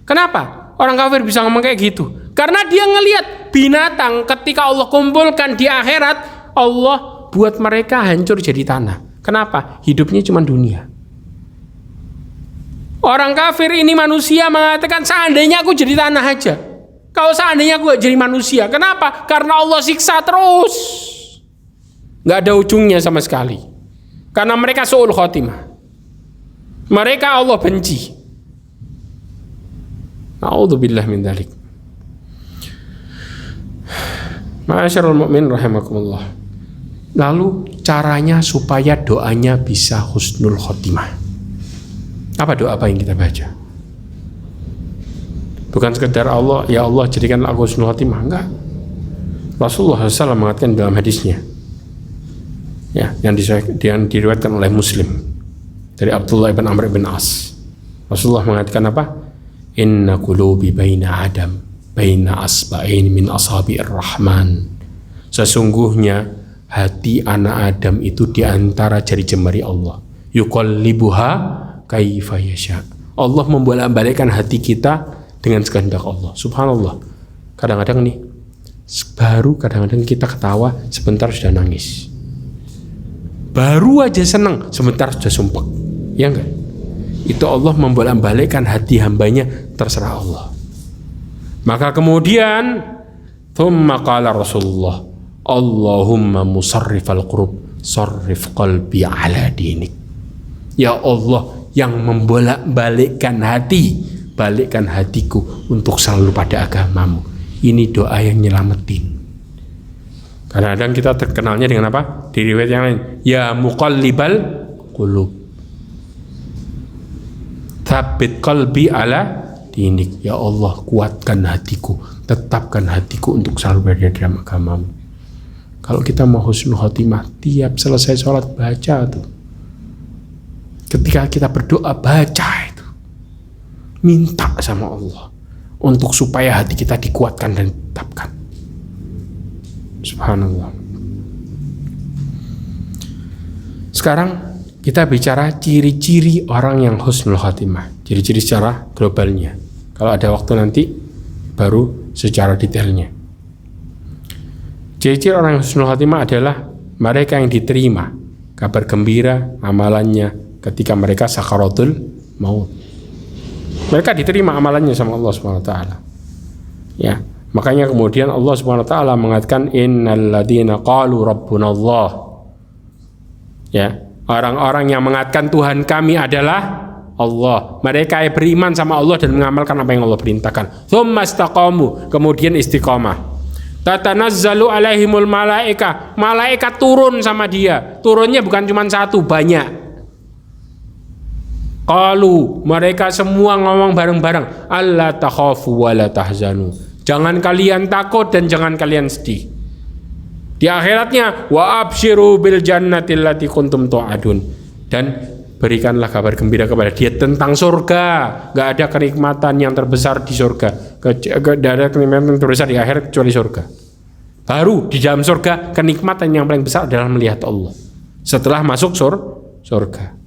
Kenapa orang kafir bisa ngomong kayak gitu? Karena dia ngelihat binatang ketika Allah kumpulkan di akhirat, Allah buat mereka hancur jadi tanah. Kenapa? Hidupnya cuma dunia. Orang kafir ini manusia mengatakan seandainya aku jadi tanah aja. Kalau seandainya aku gak jadi manusia. Kenapa? Karena Allah siksa terus, gak ada ujungnya sama sekali. Karena mereka su'ul khotimah, mereka Allah benci. Na'udzubillah min dzalik. Ma'asyarul mu'min rahimakumullah. Lalu caranya supaya doanya bisa husnul khotimah. Apa doa apa yang kita baca? Bukan sekedar Allah, ya Allah jadikan aku husnul khotimah, enggak. Rasulullah SAW mengatakan dalam hadisnya, ya, yang diriwayatkan oleh Muslim dari Abdullah bin Amr bin As. Rasulullah mengatakan apa? Inna qulubi baina Adam baina asba'in min ashabi'ir rahman. Sesungguhnya hati anak Adam itu di antara jari jemari Allah. Yuqallibuha kaifa yasha. Allah membolak-balikkan hati kita dengan kehendak Allah. Subhanallah. Kadang-kadang nih, baru kadang-kadang kita ketawa, sebentar sudah nangis. Baru aja senang, sebentar sudah sumpah. Ya enggak? Itu Allah membolak-balikkan hati hambanya, terserah Allah. Maka kemudian thumma qala Rasulullah, Allahumma musarrifal qulub, sarrif qalbi ala dinik. Ya Allah yang membolak-balikkan hati, balikkan hatiku untuk selalu pada agamamu. Ini doa yang nyelamatin. Kadang-kadang kita terkenalnya dengan apa? Di riwayat yang lain, ya muqallibal qulub, tsabbit qalbi ala dinik. Ya Allah, kuatkan hatiku, tetapkan hatiku untuk selalu berada dalam agamamu. Kalau kita mau husnul khotimah, tiap selesai sholat baca tuh. Ketika kita berdoa baca itu, minta sama Allah untuk supaya hati kita dikuatkan dan ditetapkan. Subhanallah. Sekarang kita bicara ciri-ciri orang yang husnul khatimah. Ciri-ciri secara globalnya. Kalau ada waktu nanti baru secara detailnya. Ciri-ciri orang yang husnul khatimah adalah mereka yang diterima kabar gembira amalannya ketika mereka sakaratul maut. Mereka diterima amalannya sama Allah Subhanahu wa taala. Ya, makanya kemudian Allah Subhanahu wa taala mengatakan innal ladzina qalu rabbunallah. Ya, orang-orang yang mengatakan Tuhan kami adalah Allah. Mereka yang beriman sama Allah dan mengamalkan apa yang Allah perintahkan. Tsumma istaqamu, kemudian istiqamah. Tatanazzalu alaihimul malaika. Malaikat turun sama dia. Turunnya bukan cuma satu, banyak. Qalu, mereka semua ngomong bareng-bareng, alla takhafu wa la tahzanu. Jangan kalian takut dan jangan kalian sedih. Di akhiratnya wa absyiru bil jannati allati kuntum tu'adun. Dan berikanlah kabar gembira kepada dia tentang surga. Gak ada kenikmatan yang terbesar di surga. Gak ada kenikmatan yang terbesar di akhirat kecuali surga. Baru di dalam surga kenikmatan yang paling besar adalah melihat Allah setelah masuk surga.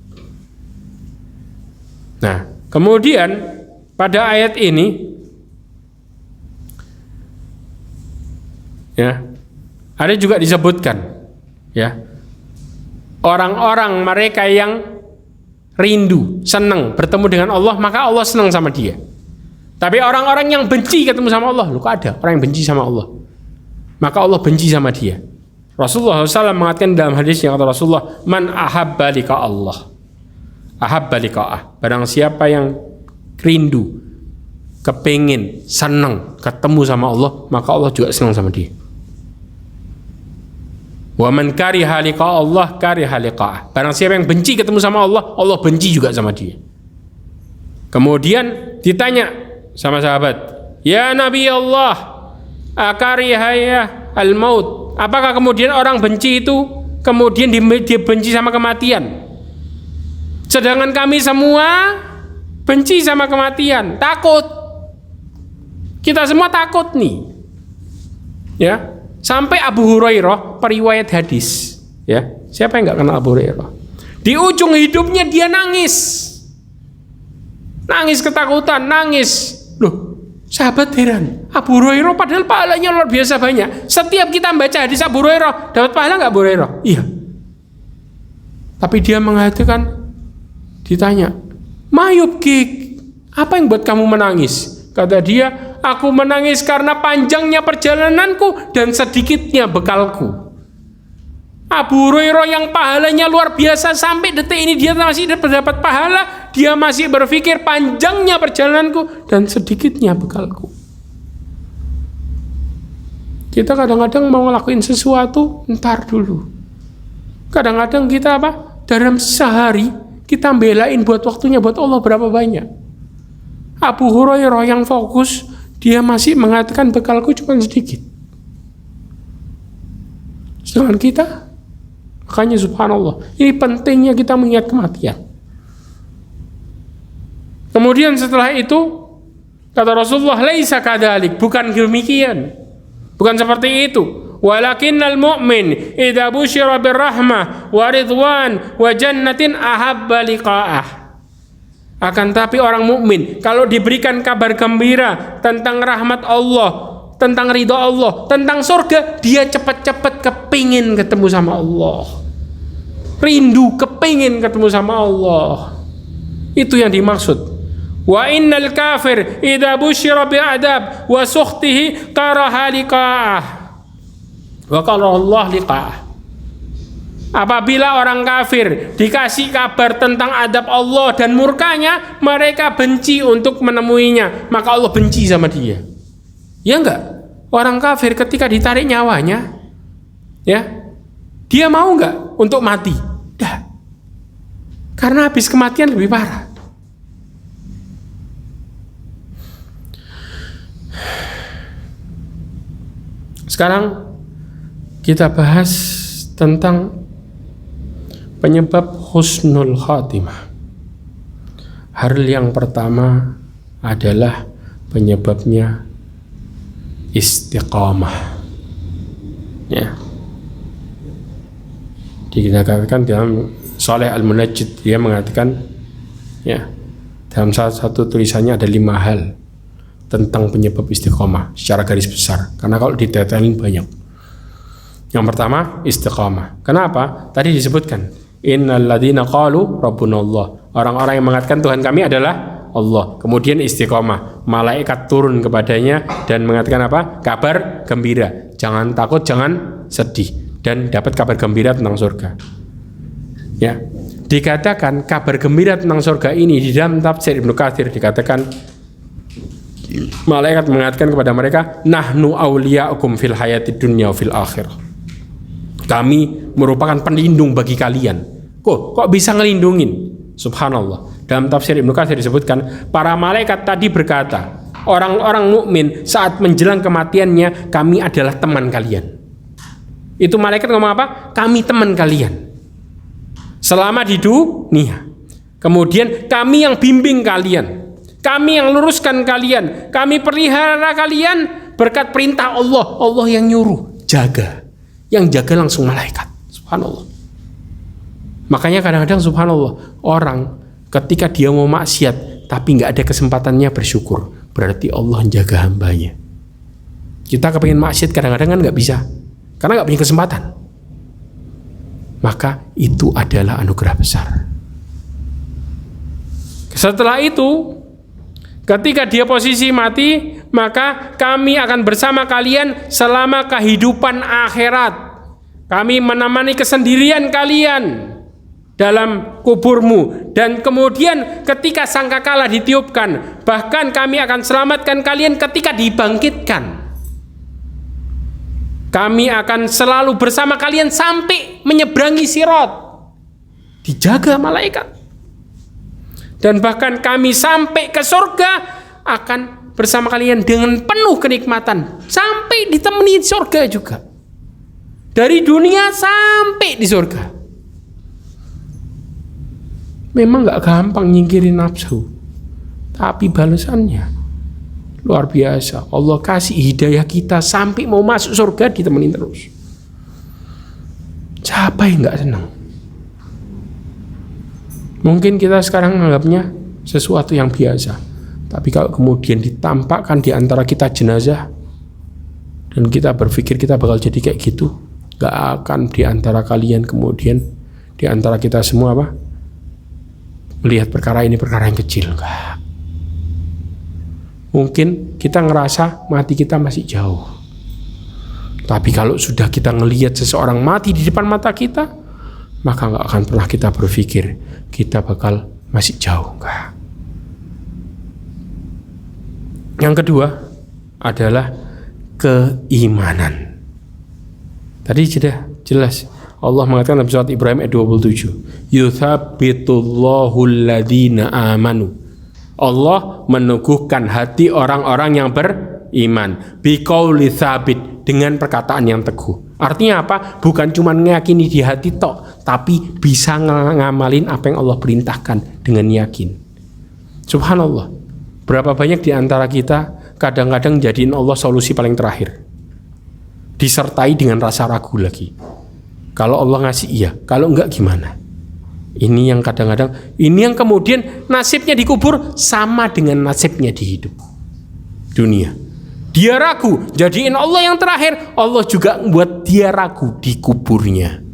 Nah, kemudian pada ayat ini ya, ada juga disebutkan ya, orang-orang mereka yang rindu, senang bertemu dengan Allah, maka Allah senang sama dia. Tapi orang-orang yang benci ketemu sama Allah, kok ada orang yang benci sama Allah, maka Allah benci sama dia. Rasulullah SAW mengatakan dalam hadisnya, kata Rasulullah, man ahabba liqa Allah ahabba liqa'ah. Barang siapa yang rindu, kepingin, senang ketemu sama Allah, maka Allah juga senang sama dia. Wa man kariha liqa Allah kariha liqa'ah. Barang siapa yang benci ketemu sama Allah, Allah benci juga sama dia. Kemudian ditanya sama sahabat, ya Nabi Allah, akarihaya al-maut. Apakah kemudian orang benci itu kemudian dia benci sama kematian? Sedangkan kami semua benci sama kematian, takut. Kita semua takut nih. Ya, sampai Abu Hurairah, periwayat hadis, ya. Siapa yang enggak kenal Abu Hurairah? Di ujung hidupnya dia nangis. Nangis ketakutan, nangis. Loh, sahabat heran. Abu Hurairah padahal pahalanya luar biasa banyak. Setiap kita baca hadis Abu Hurairah, dapat pahala enggak Abu Hurairah? Iya. Tapi dia mengatakan, ditanya, mayubkik, apa yang buat kamu menangis? Kata dia, aku menangis karena panjangnya perjalananku dan sedikitnya bekalku. Abu Hurairah yang pahalanya luar biasa, sampai detik ini dia masih dapat pahala, dia masih berpikir panjangnya perjalananku dan sedikitnya bekalku. Kita kadang-kadang mau ngelakuin sesuatu, ntar dulu. Kadang-kadang kita apa? Dalam sehari kita belain buat waktunya buat Allah berapa banyak. Abu Hurairah yang fokus, dia masih mengatakan bekalku cuma sedikit. Sedangkan kita, makanya subhanallah, ini pentingnya kita mengingat kematian. Kemudian setelah itu kata Rasulullah, laisa kadzalik, bukan demikian, bukan seperti itu. Walakinnal mu'min idza busyira birrahmah wa ridwan wa jannatin ahabba liqa'ah. Akan tapi orang mukmin kalau diberikan kabar gembira tentang rahmat Allah, tentang ridha Allah, tentang surga, dia cepat-cepat kepingin ketemu sama Allah. Rindu, kepingin ketemu sama Allah. Itu yang dimaksud. Wa innal kafir idza busyira bi'adab wa sukhtihi karaha liqa'ah. Wa qala Allah liqa'ah. Apabila orang kafir dikasih kabar tentang adab Allah dan murkanya, mereka benci untuk menemuinya, maka Allah benci sama dia. Ya enggak? Orang kafir ketika ditarik nyawanya, ya, dia mau enggak untuk mati? Enggak. Karena habis kematian lebih parah. Sekarang kita bahas tentang penyebab husnul khatimah. Hal yang pertama adalah penyebabnya istiqamah. Ya. Dikatakan dalam Saleh Al-Munajjid, dia mengatakan, ya, dalam salah satu tulisannya ada 5 hal tentang penyebab istiqamah secara garis besar. Karena kalau didetailin banyak. Yang pertama istiqamah. Kenapa? Tadi disebutkan Innal ladzina qalu rabbunallah. Orang-orang yang mengatakan Tuhan kami adalah Allah. Kemudian istiqomah. Malaikat turun kepadanya dan mengatakan apa? Kabar gembira. Jangan takut, jangan sedih, dan dapat kabar gembira tentang surga. Ya. Dikatakan kabar gembira tentang surga ini di dalam tafsir Ibnu Katsir dikatakan malaikat mengatakan kepada mereka, nahnu awliya'ukum fil hayatid dunya wa fil akhirah. Kami merupakan pelindung bagi kalian. Kok bisa ngelindungin? Subhanallah. Dalam tafsir Ibnu Katsir disebutkan, para malaikat tadi berkata, orang-orang mukmin saat menjelang kematiannya, kami adalah teman kalian. Itu malaikat ngomong apa? Kami teman kalian selama di dunia. Kemudian kami yang bimbing kalian, kami yang luruskan kalian, kami pelihara kalian berkat perintah Allah. Allah yang nyuruh, jaga. Yang jaga langsung malaikat. Subhanallah. Makanya kadang-kadang subhanallah, orang ketika dia mau maksiat tapi nggak ada kesempatannya bersyukur, berarti Allah jaga hambanya. Kita kepengen maksiat kadang-kadang kan nggak bisa, karena nggak punya kesempatan. Maka itu adalah anugerah besar. Setelah itu, ketika dia posisi mati, maka kami akan bersama kalian selama kehidupan akhirat. Kami menemani kesendirian kalian dalam kuburmu, dan kemudian ketika sangkakala ditiupkan, bahkan kami akan selamatkan kalian ketika dibangkitkan. Kami akan selalu bersama kalian sampai menyeberangi sirat, dijaga malaikat. Dan bahkan kami sampai ke surga akan bersama kalian dengan penuh kenikmatan, sampai ditemani di surga juga, dari dunia sampai di surga. Memang gak gampang nyingkirin nafsu, tapi balasannya luar biasa. Allah kasih hidayah kita sampai mau masuk surga ditemenin terus. Siapa yang gak senang? Mungkin kita sekarang menganggapnya sesuatu yang biasa, tapi kalau kemudian ditampakkan di antara kita jenazah dan kita berpikir kita bakal jadi kayak gitu, gak akan di antara kalian kemudian di antara kita semua apa? Melihat perkara ini perkara yang kecil. Enggak. Mungkin kita ngerasa mati kita masih jauh, tapi kalau sudah kita ngelihat seseorang mati di depan mata kita, maka nggak akan pernah kita berpikir kita bakal masih jauh. Enggak. Yang kedua adalah keimanan. Tadi sudah jelas Allah mengatakan dalam surat Ibrahim ayat 27, yuthabbitullahu alladhina amanu. Allah meneguhkan hati orang-orang yang beriman, biqauli tsabit, dengan perkataan yang teguh. Artinya apa? Bukan cuma meyakini di hati tok, tapi bisa ngamalin apa yang Allah perintahkan dengan yakin. Subhanallah. Berapa banyak di antara kita kadang-kadang jadiin Allah solusi paling terakhir, disertai dengan rasa ragu lagi. Kalau Allah ngasih iya, kalau enggak gimana? Ini yang kadang-kadang, ini yang kemudian nasibnya dikubur sama dengan nasibnya di hidup dunia. Dia ragu, jadiin Allah yang terakhir, Allah juga buat dia ragu di kuburnya.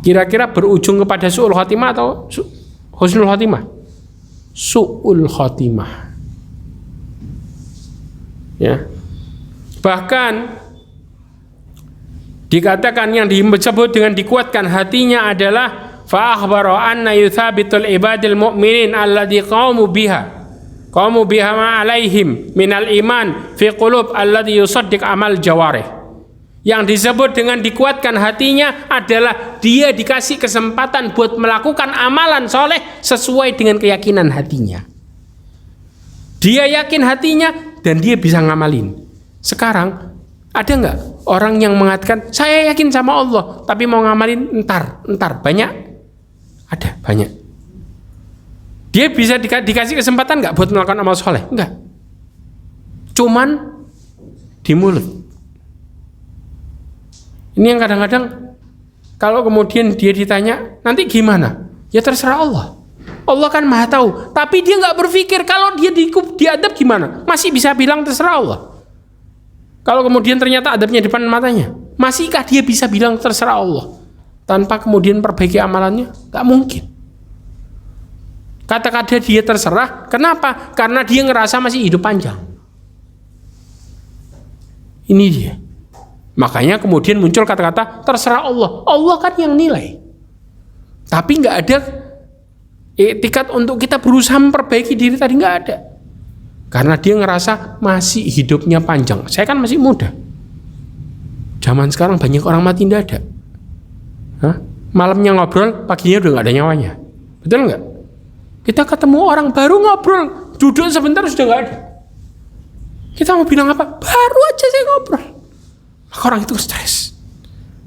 Kira-kira berujung kepada su'ul khatimah atau husnul khatimah? Su'ul khatimah. Ya. Bahkan dikatakan yang disebut dengan dikuatkan hatinya adalah fa akhbara anna yuthabitul ibadil mu'minin alladhi qamu biha ma alaihim minal iman fi qulub alladhi yusaddiq amal jawarih. Yang disebut dengan dikuatkan hatinya adalah dia dikasih kesempatan buat melakukan amalan soleh sesuai dengan keyakinan hatinya. Dia yakin hatinya dan dia bisa ngamalin. Sekarang ada nggak orang yang mengatakan saya yakin sama Allah tapi mau ngamalin entar banyak? Ada banyak. Dia bisa dikasih kesempatan nggak buat melakukan amal soleh? Enggak. Cuman di mulut. Ini yang kadang-kadang kalau kemudian dia ditanya nanti gimana? Ya terserah Allah. Allah kan maha tahu. Tapi dia nggak berpikir kalau dia diadab gimana? Masih bisa bilang terserah Allah. Kalau kemudian ternyata adabnya di depan matanya, masihkah dia bisa bilang terserah Allah? tanpa kemudian perbaiki amalannya? Gak mungkin. Kata-kata dia terserah, kenapa? Karena dia ngerasa masih hidup panjang. Ini dia. Makanya kemudian muncul kata-kata terserah Allah. Allah kan yang nilai. Tapi nggak ada etikat untuk kita berusaha memperbaiki diri tadi, nggak ada. Karena dia ngerasa masih hidupnya panjang. Saya kan masih muda. Zaman sekarang banyak orang mati nggak ada. Malamnya ngobrol, paginya udah nggak ada nyawanya. Betul nggak? Kita ketemu orang baru ngobrol, duduk sebentar sudah nggak ada. Kita mau bilang apa? Baru aja saya ngobrol. Maka orang itu stres.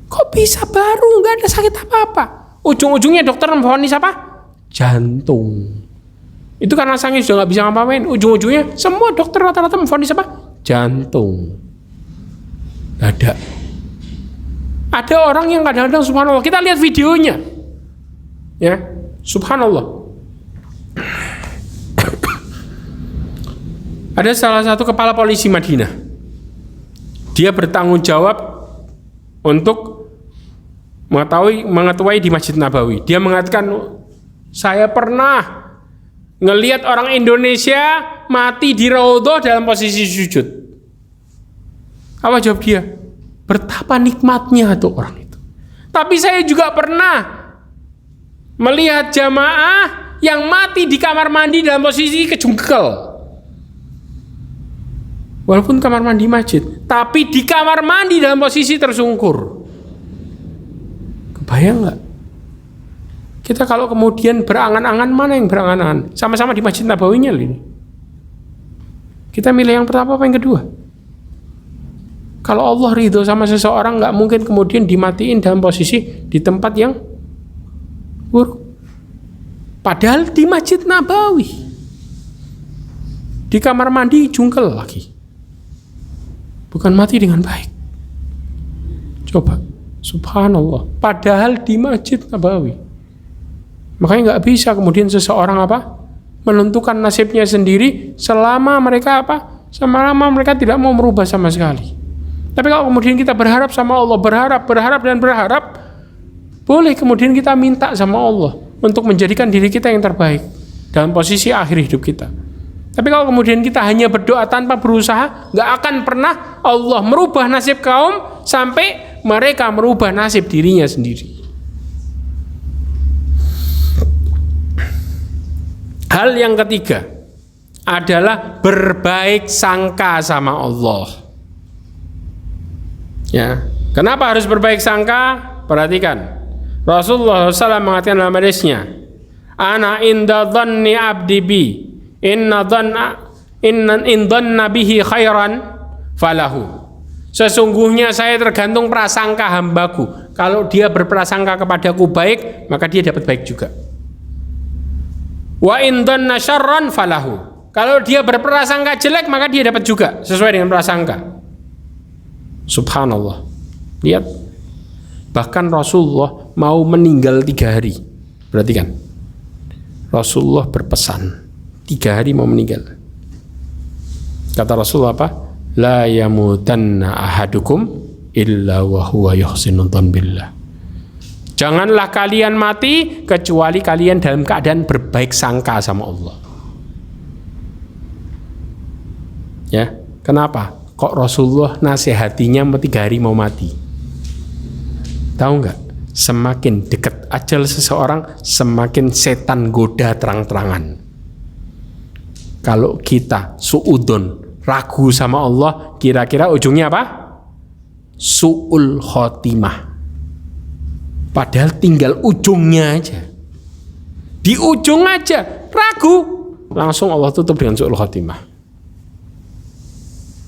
Kok bisa baru? Nggak ada sakit apa-apa. Ujung-ujungnya dokter memvonis apa? Jantung. Itu karena sangi sudah nggak bisa ngapain. Ujung-ujungnya semua dokter rata-rata memvonis apa? Jantung. Ada orang yang kadang-kadang subhanallah, kita lihat videonya, ya, subhanallah. Ada salah satu kepala polisi Madinah. Dia bertanggung jawab untuk mengetuai di Masjid Nabawi. Dia mengatakan, saya pernah ngelihat orang Indonesia mati di raudhah dalam posisi sujud. Apa jawab dia? Betapa nikmatnya tuh orang itu. Tapi saya juga pernah melihat jamaah yang mati di kamar mandi dalam posisi kejungkel. Walaupun kamar mandi masjid, tapi di kamar mandi dalam posisi tersungkur. Kebayang nggak? Kita kalau kemudian berangan-angan, mana yang berangan-angan? Sama-sama di Masjid Nabawinya ini. Kita milih yang pertama apa yang kedua? Kalau Allah ridho sama seseorang, nggak mungkin kemudian dimatiin dalam posisi di tempat yang buruk. Padahal di Masjid Nabawi, di kamar mandi jungkel lagi. Bukan mati dengan baik. Coba, subhanallah. Padahal di Masjid Nabawi. Makanya nggak bisa kemudian seseorang apa? Menentukan nasibnya sendiri selama mereka apa? Selama mereka tidak mau merubah sama sekali. Tapi kalau kemudian kita berharap sama Allah, berharap, boleh kemudian kita minta sama Allah untuk menjadikan diri kita yang terbaik dalam posisi akhir hidup kita. Tapi kalau kemudian kita hanya berdoa tanpa berusaha, nggak akan pernah Allah merubah nasib kaum sampai mereka merubah nasib dirinya sendiri. Hal yang ketiga adalah berbaik sangka sama Allah. Ya, kenapa harus berbaik sangka? Perhatikan, Rasulullah SAW mengatakan dalam hadisnya, "Ana inda dhanni abdi bi, in dhanna bihi khairan falahu." Sesungguhnya saya tergantung prasangka hambaku. Kalau dia berprasangka kepadaku baik, maka dia dapat baik juga. Wa in dhanna syarran falahu. Kalau dia berprasangka jelek, maka dia dapat juga sesuai dengan prasangka. Subhanallah. Lihat, bahkan Rasulullah mau meninggal 3 hari. Perhatikan, Rasulullah berpesan 3 hari mau meninggal. Kata Rasulullah apa? La yamutanna ahadukum illa wa huwa yuhsinu dzan billah. Janganlah kalian mati kecuali kalian dalam keadaan berbaik sangka sama Allah. Ya, kenapa? Kok Rasulullah nasihatinya 3 hari mau mati? Tahu nggak? Semakin dekat ajal seseorang, semakin setan goda terang-terangan. Kalau kita suudon, ragu sama Allah, kira-kira ujungnya apa? Su'ul khotimah. Padahal tinggal ujungnya aja. Di ujung aja ragu, langsung Allah tutup dengan su'ul khotimah.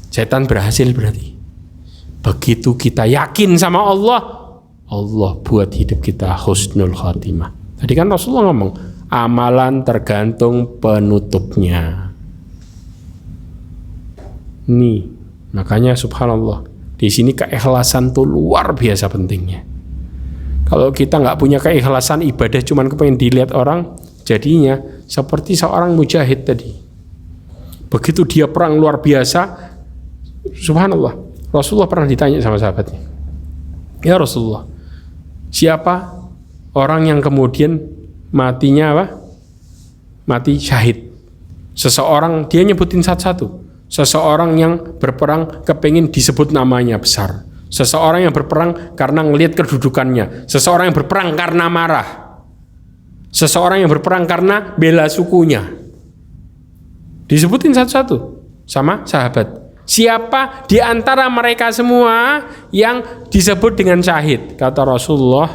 Setan berhasil berarti. Begitu kita yakin sama Allah, Allah buat hidup kita husnul khotimah. Tadi kan Rasulullah ngomong, amalan tergantung penutupnya. Nih, makanya subhanallah, di sini keikhlasan tuh luar biasa pentingnya. Kalau kita nggak punya keikhlasan, ibadah cuman kepengen dilihat orang, jadinya seperti seorang mujahid tadi. Begitu dia perang luar biasa, subhanallah, Rasulullah pernah ditanya sama sahabatnya, ya Rasulullah, Siapa orang yang kemudian matinya apa? Mati syahid. Seseorang, dia nyebutin satu-satu. Seseorang yang berperang kepingin disebut namanya besar. Seseorang yang berperang karena ngelihat kedudukannya. Seseorang yang berperang karena marah. Seseorang yang berperang karena bela sukunya. Disebutin satu-satu sama sahabat. Siapa di antara mereka semua yang disebut dengan syahid? Kata Rasulullah,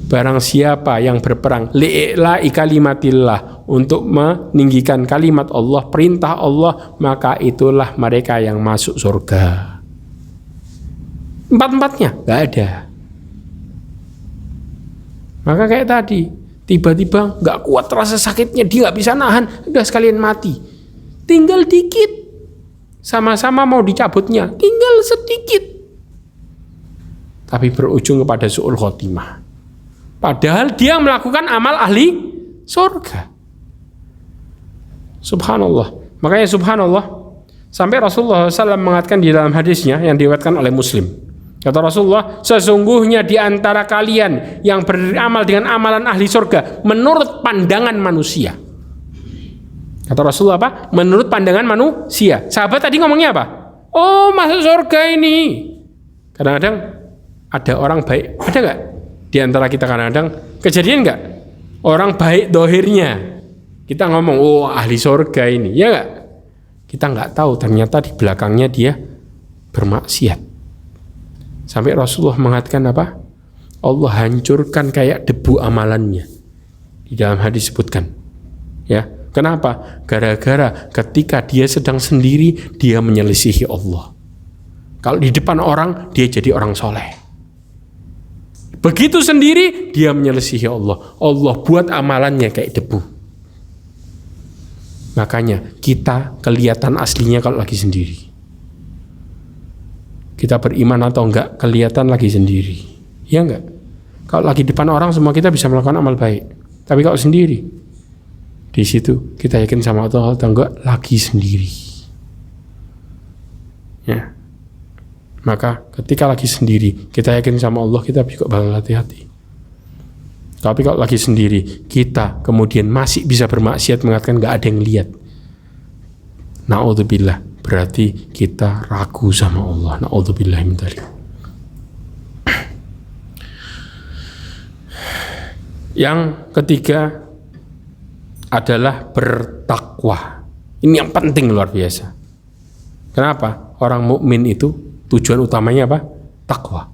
barang siapa yang berperang li'i'la'i kalimatillah, untuk meninggikan kalimat Allah, perintah Allah, maka itulah mereka yang masuk surga. Empat-empatnya gak ada. Maka kayak tadi, tiba-tiba gak kuat rasa sakitnya, dia gak bisa nahan, udah sekalian mati. Tinggal dikit, sama-sama mau dicabutnya, tinggal sedikit, tapi berujung kepada su'ul khotimah. Padahal dia melakukan amal ahli surga. Subhanallah. Makanya subhanallah, sampai Rasulullah SAW mengatakan di dalam hadisnya yang diriwayatkan oleh Muslim, kata Rasulullah, sesungguhnya di antara kalian yang beramal dengan amalan ahli surga menurut pandangan manusia. Kata Rasulullah apa? Menurut pandangan manusia. Sahabat tadi ngomongnya apa? Oh, masuk surga ini. Kadang-kadang ada orang baik, ada nggak di antara kita kadang-kadang kejadian nggak? Orang baik dohirnya, kita ngomong, oh ahli surga ini, ya nggak? Kita nggak tahu ternyata di belakangnya dia bermaksiat. Sampai Rasulullah mengatakan apa? Allah hancurkan kayak debu amalannya. Di dalam hadis disebutkan, ya. Kenapa? Gara-gara ketika dia sedang sendiri, dia menyelisihi Allah. Kalau di depan orang, dia jadi orang soleh. Begitu sendiri, dia menyelisihi Allah. Allah buat amalannya kayak debu. Makanya kita kelihatan aslinya kalau lagi sendiri. Kita beriman atau enggak, kelihatan lagi sendiri. Ya enggak? Kalau lagi depan orang, semua kita bisa melakukan amal baik. Tapi kalau sendiri, di situ kita yakin sama Allah atau enggak, lagi sendiri. Ya. Maka ketika lagi sendiri, kita yakin sama Allah, kita juga bakal hati-hati. Tapi kalau lagi sendiri, kita kemudian masih bisa bermaksiat, mengatakan enggak ada yang lihat. Na'udzubillah, berarti kita ragu sama Allah. Na'udzubillah min dzalik. Yang ketiga adalah bertakwa. Ini yang penting, luar biasa. Kenapa? Orang mukmin itu tujuan utamanya apa? Takwa.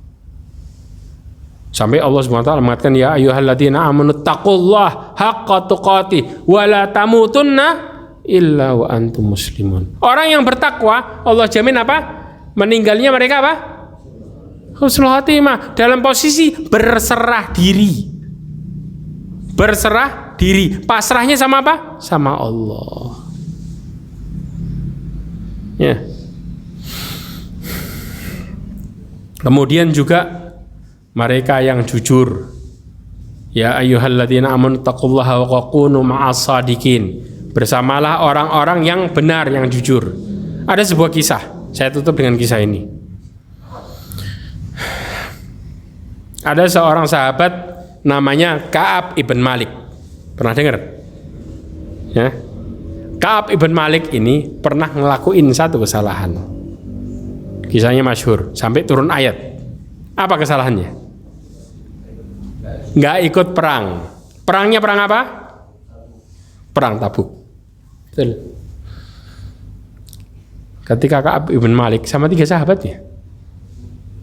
Sampai Allah SWT mengatakan, ya ayyuhalladzina amanu taqullaha haqqa tuqatih wa la tamutunna illa wa antum muslimun. Orang yang bertakwa, Allah jamin apa? Meninggalnya mereka apa? Husnul khatimah, dalam posisi berserah diri. Berserah diri. Pasrahnya sama apa? Sama Allah. Ya. Kemudian juga mereka yang jujur. Ya ayyuhalladzina amanu taqullaha wa kunu ma'as shadiqin. Bersamalah orang-orang yang benar, yang jujur. Ada sebuah kisah. Saya tutup dengan kisah ini. Ada seorang sahabat namanya Ka'ab ibn Malik. Pernah dengar? Ya. Ka'ab ibn Malik ini pernah ngelakuin satu kesalahan. Kisahnya masyhur, sampai turun ayat. Apa kesalahannya? Nggak ikut perang. Perangnya perang apa? Perang Tabuk. Betul. Ketika Ka'ab ibn Malik sama 3 sahabatnya,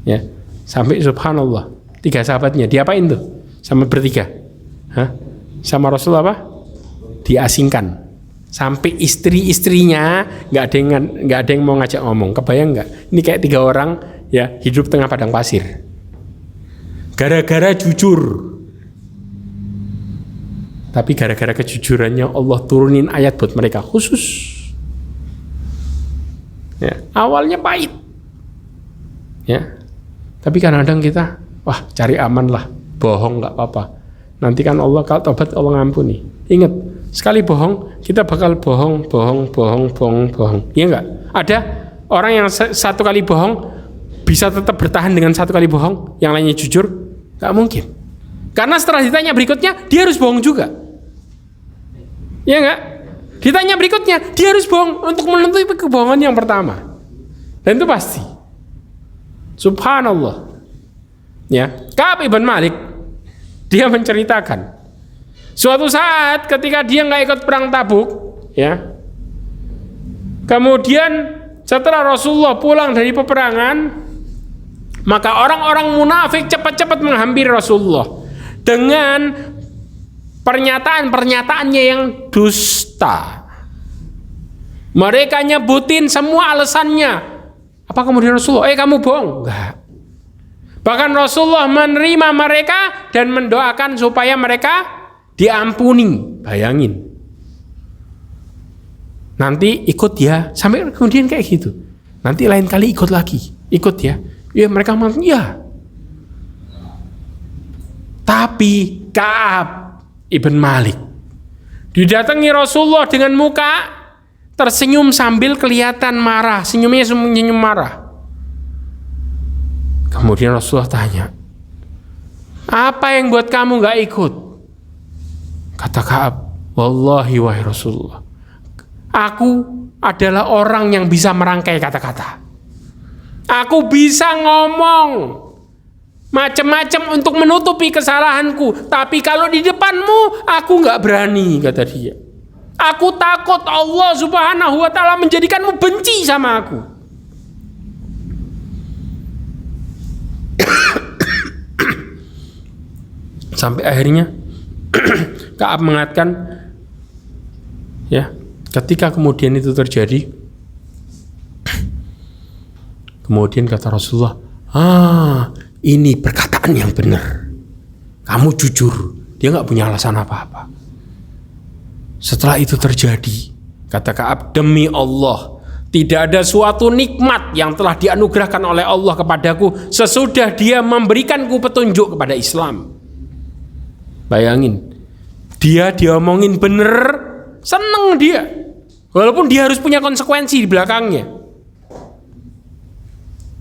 ya, sampai subhanallah, 3 sahabatnya diapain tuh? Sama bertiga, sama Rasul apa? Diasingkan. Sampai istri-istrinya nggak ada yang mau ngajak ngomong. Kebayang nggak? Ini kayak 3 orang ya hidup tengah padang pasir. Gara-gara jujur. Tapi gara-gara kejujurannya Allah turunin ayat buat mereka khusus. Ya, awalnya pahit. Ya. Tapi kadang-kadang kita, wah cari aman lah, bohong nggak apa-apa. Nanti kan Allah kalau tobat Allah ngampuni. Ingat, sekali bohong kita bakal bohong. Iya nggak? Ada orang yang 1 kali bohong bisa tetap bertahan dengan 1 kali bohong, yang lainnya jujur. Gak mungkin. Karena setelah ditanya berikutnya, dia harus bohong juga. Ya enggak? Ditanya berikutnya, dia harus bohong untuk menutupi kebohongan yang pertama. Dan itu pasti. Subhanallah. Ya, Ka'ab ibn Malik dia menceritakan suatu saat ketika dia nggak ikut perang Tabuk, ya. Kemudian setelah Rasulullah pulang dari peperangan, maka orang-orang munafik cepat-cepat menghampiri Rasulullah dengan pernyataan-pernyataannya yang dusta. Mereka nyebutin semua alasannya. Apa kemudian Rasulullah, kamu bohong? Enggak. Bahkan Rasulullah menerima mereka dan mendoakan supaya mereka diampuni. Bayangin. Nanti ikut ya, sampai kemudian kayak gitu. Nanti lain kali ikut lagi, ikut ya. Ya mereka mengatakan ya. Tapi Ka'ab ibn Malik didatangi Rasulullah dengan muka tersenyum sambil kelihatan marah, senyumnya senyum marah. Kemudian Rasulullah tanya, apa yang buat kamu gak ikut? Kata Ka'ab, wallahi wahai Rasulullah, aku adalah orang yang bisa merangkai kata-kata. Aku bisa ngomong macam-macam untuk menutupi kesalahanku, tapi kalau di depanmu aku gak berani, kata dia. Aku takut Allah Subhanahu wa ta'ala menjadikanmu benci sama aku. Sampai akhirnya Ka'ab mengatakan, ya, ketika kemudian itu terjadi, kemudian kata Rasulullah, ini perkataan yang benar, kamu jujur. Dia nggak punya alasan apa-apa. Setelah itu terjadi, kata Ka'ab, demi Allah, tidak ada suatu nikmat yang telah dianugerahkan oleh Allah kepadaku sesudah dia memberikanku petunjuk kepada Islam. Bayangin, dia diomongin bener, seneng dia, walaupun dia harus punya konsekuensi di belakangnya.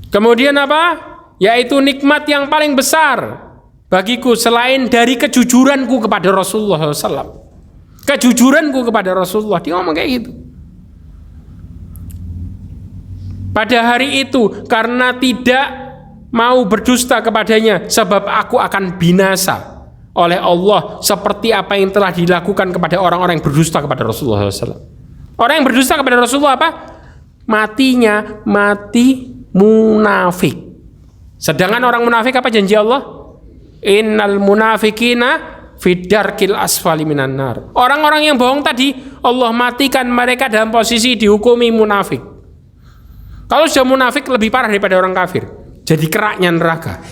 Kemudian apa? Yaitu nikmat yang paling besar bagiku selain dari kejujuranku kepada Rasulullah SAW. Kejujuranku kepada Rasulullah, dia ngomong kayak gitu. Pada hari itu, karena tidak mau berdusta kepadanya, sebab aku akan binasa oleh Allah seperti apa yang telah dilakukan kepada orang-orang yang berdusta kepada Rasulullah SAW. Orang yang berdusta kepada Rasulullah apa? Matinya mati munafik. Sedangkan orang munafik apa janji Allah? Innal munafikina fid-darkil asfali minan nar. Orang-orang yang bohong tadi Allah matikan mereka dalam posisi dihukumi munafik. Kalau sudah munafik lebih parah daripada orang kafir, jadi keraknya neraka.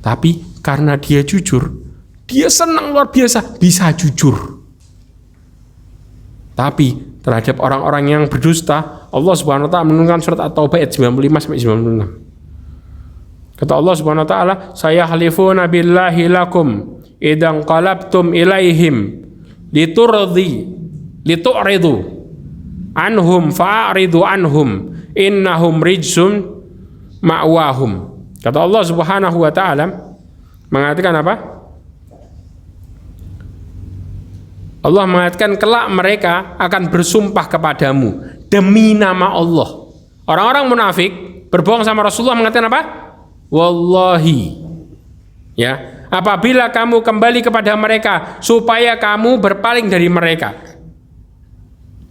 Tapi karena dia jujur, dia senang luar biasa bisa jujur. Tapi terhadap orang-orang yang berdusta, Allah Subhanahu wa taala menurunkan surat At-Taubah ayat 95 sampai 96. Kata Allah Subhanahu wa taala, "Saya halifuna billahi lakum idan qalabtum ilaihim litu'ridu anhum fa'ridu anhum innahum rijsun ma'wahum." Kata Allah Subhanahu wa taala mengatakan apa? Allah mengatakan kelak mereka akan bersumpah kepadamu demi nama Allah. Orang-orang munafik berbohong sama Rasulullah mengatakan apa? Wallahi. Ya, apabila kamu kembali kepada mereka supaya kamu berpaling dari mereka.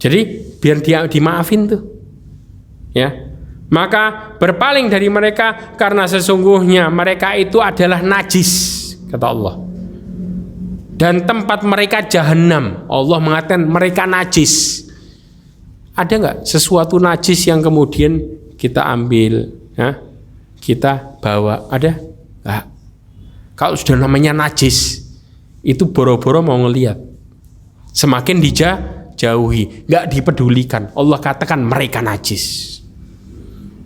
Jadi biar dia dimaafin tuh. Ya. Maka berpaling dari mereka karena sesungguhnya mereka itu adalah najis, kata Allah. Dan tempat mereka jahanam. Allah mengatakan mereka najis. Ada nggak sesuatu najis yang kemudian kita ambil, ya? Kita bawa? Ada? Nggak. Kalau sudah namanya najis, itu boro-boro mau ngelihat. Semakin dijauhi, nggak dipedulikan. Allah katakan mereka najis.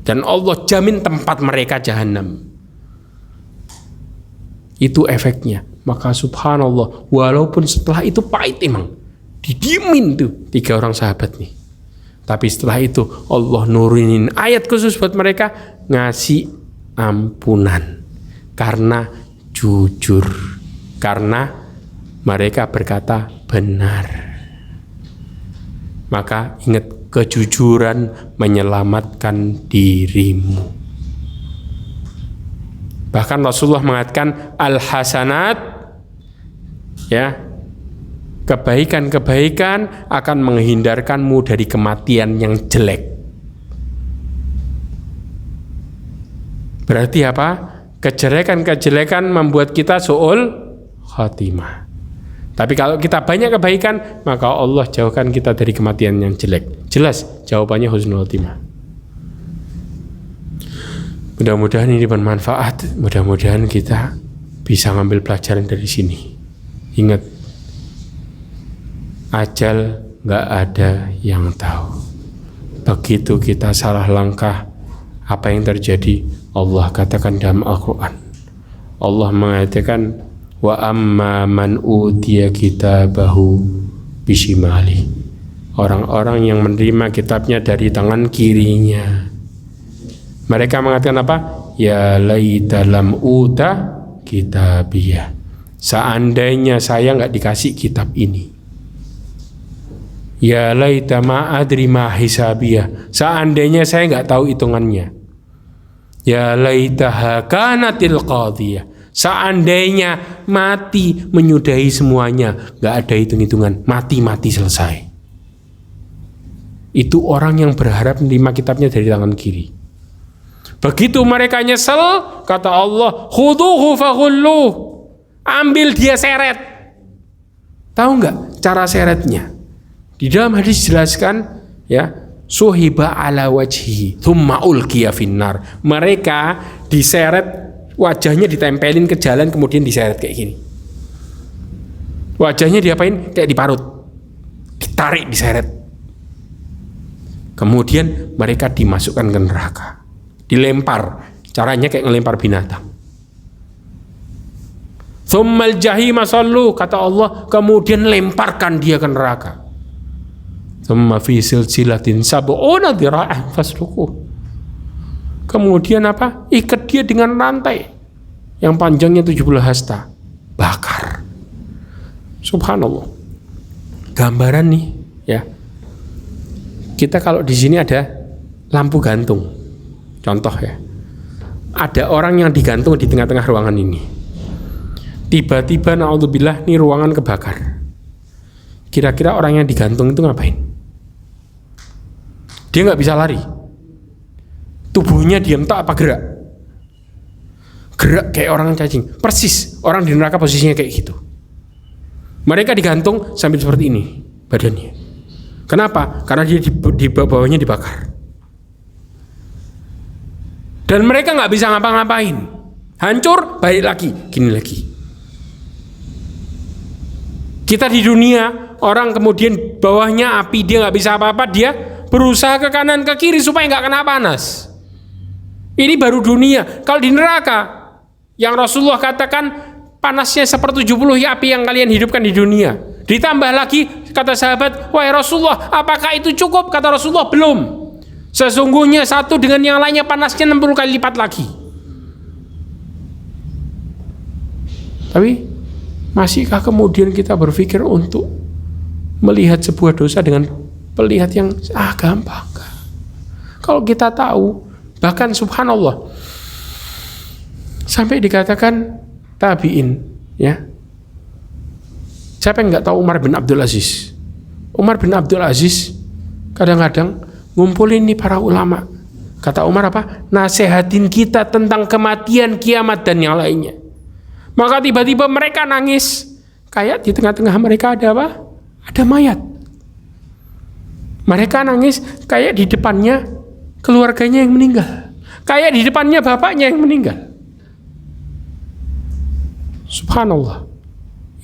Dan Allah jamin tempat mereka jahanam. Itu efeknya. Maka subhanallah, walaupun setelah itu pahit emang, didiemin tuh 3 orang sahabat nih. Tapi setelah itu Allah nurunin ayat khusus buat mereka, ngasih ampunan karena jujur, karena mereka berkata benar. Maka ingat, kejujuran menyelamatkan dirimu. Bahkan Rasulullah mengatakan al-hasanat, ya, kebaikan-kebaikan akan menghindarkanmu dari kematian yang jelek. Berarti apa? Kejelekan-kejelekan membuat kita su'ul khatimah. Tapi kalau kita banyak kebaikan, maka Allah jauhkan kita dari kematian yang jelek. Jelas jawabannya husnul khatimah. Mudah-mudahan ini bermanfaat. Mudah-mudahan kita bisa ngambil pelajaran dari sini. Ingat, ajal gak ada yang tahu. Begitu kita salah langkah, apa yang terjadi? Allah katakan dalam Al-Quran. Allah mengatakan, wa amma man utiya kitabahu bishimali. Orang-orang yang menerima kitabnya dari tangan kirinya, mereka mengatakan apa? Ya laita lam uta kitabiyah. Seandainya saya nggak dikasih kitab ini. Ya laita ma adri ma hisabiyah. Seandainya saya nggak tahu hitungannya. Ya laitaha kanatil qadiyah. Seandainya mati menyudahi semuanya, nggak ada hitung-hitungan, mati selesai. Itu orang yang berharap menerima kitabnya dari tangan kiri. Begitu mereka nyesel, kata Allah, khuduhu faghulluh, ambil dia seret. Tahu nggak cara seretnya? Di dalam hadis dijelaskan, ya, suhiba ala wajhi thumma ulqiya finnar. Mereka diseret, wajahnya ditempelin ke jalan, kemudian diseret kayak gini. Wajahnya diapain? Kayak diparut, ditarik, diseret. Kemudian mereka dimasukkan ke neraka, dilempar. Caranya kayak ngelempar binatang. Tsummal jahima sallu, kata Allah, kemudian lemparkan dia ke neraka. Tsumma fi silsilatin sab'una dhira'an fasluquh. Kemudian apa? Ikat dia dengan rantai yang panjangnya 70 hasta. Bakar. Subhanallah. Gambaran nih, ya. Kita kalau di sini ada lampu gantung. Contoh ya. Ada orang yang digantung di tengah-tengah ruangan ini. Tiba-tiba naudzubillah nih ruangan kebakar. Kira-kira orang yang digantung itu ngapain? Dia nggak bisa lari. Tubuhnya diam tak apa gerak? Gerak kayak orang cacing. Persis orang di neraka posisinya kayak gitu. Mereka digantung sambil seperti ini badannya. Kenapa? Karena dia di bawahnya dibakar. Dan mereka nggak bisa ngapa-ngapain. Hancur, balik lagi, gini lagi. Kita di dunia, orang kemudian bawahnya api, dia nggak bisa apa-apa, dia berusaha ke kanan ke kiri supaya nggak kena panas. Ini baru dunia. Kalau di neraka, yang Rasulullah katakan panasnya 1/70 api yang kalian hidupkan di dunia. Ditambah lagi, kata sahabat, wahai Rasulullah, apakah itu cukup? Kata Rasulullah, belum. Sesungguhnya satu dengan yang lainnya panasnya 60 kali lipat lagi. Tapi masihkah kemudian kita berpikir untuk melihat sebuah dosa dengan melihat yang gampang? Kalau kita tahu, bahkan subhanallah, sampai dikatakan tabi'in, ya. Siapa yang nggak tahu Umar bin Abdul Aziz? Umar bin Abdul Aziz kadang-kadang ngumpulin nih para ulama. Kata Umar apa? Nasehatin kita tentang kematian, kiamat dan yang lainnya. Maka tiba-tiba mereka nangis. Kayak di tengah-tengah mereka ada apa? Ada mayat. Mereka nangis kayak di depannya keluarganya yang meninggal. Kayak di depannya bapaknya yang meninggal. Subhanallah.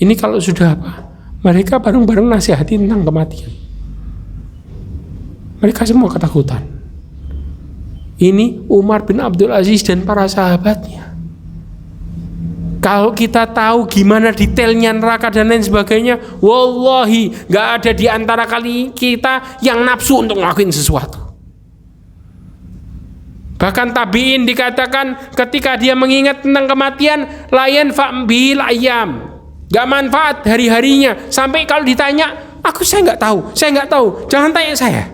Ini kalau sudah apa? Mereka bareng-bareng nasihatin tentang kematian. Mereka semua ketakutan. Ini Umar bin Abdul Aziz dan para sahabatnya. Kalau kita tahu gimana detailnya neraka dan lain sebagainya, wallahi gak ada di antara kali kita yang nafsu untuk ngelakuin sesuatu. Bahkan tabi'in dikatakan ketika dia mengingat tentang kematian, layan fa'bil ayam, gak manfaat hari-harinya. Sampai kalau ditanya, saya nggak tahu. Jangan tanya saya.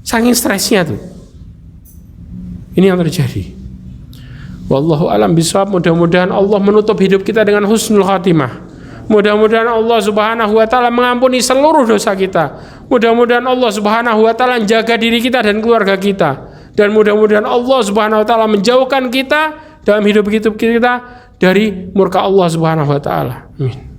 Saking stresnya tuh. Ini yang terjadi. Wallahu alam bishawab. Mudah-mudahan Allah menutup hidup kita dengan husnul khatimah. Mudah-mudahan Allah Subhanahu wa taala mengampuni seluruh dosa kita. Mudah-mudahan Allah Subhanahu wa taala menjaga diri kita dan keluarga kita. Dan mudah-mudahan Allah Subhanahu wa taala menjauhkan kita dalam hidup kita dari murka Allah Subhanahu wa taala. Amin.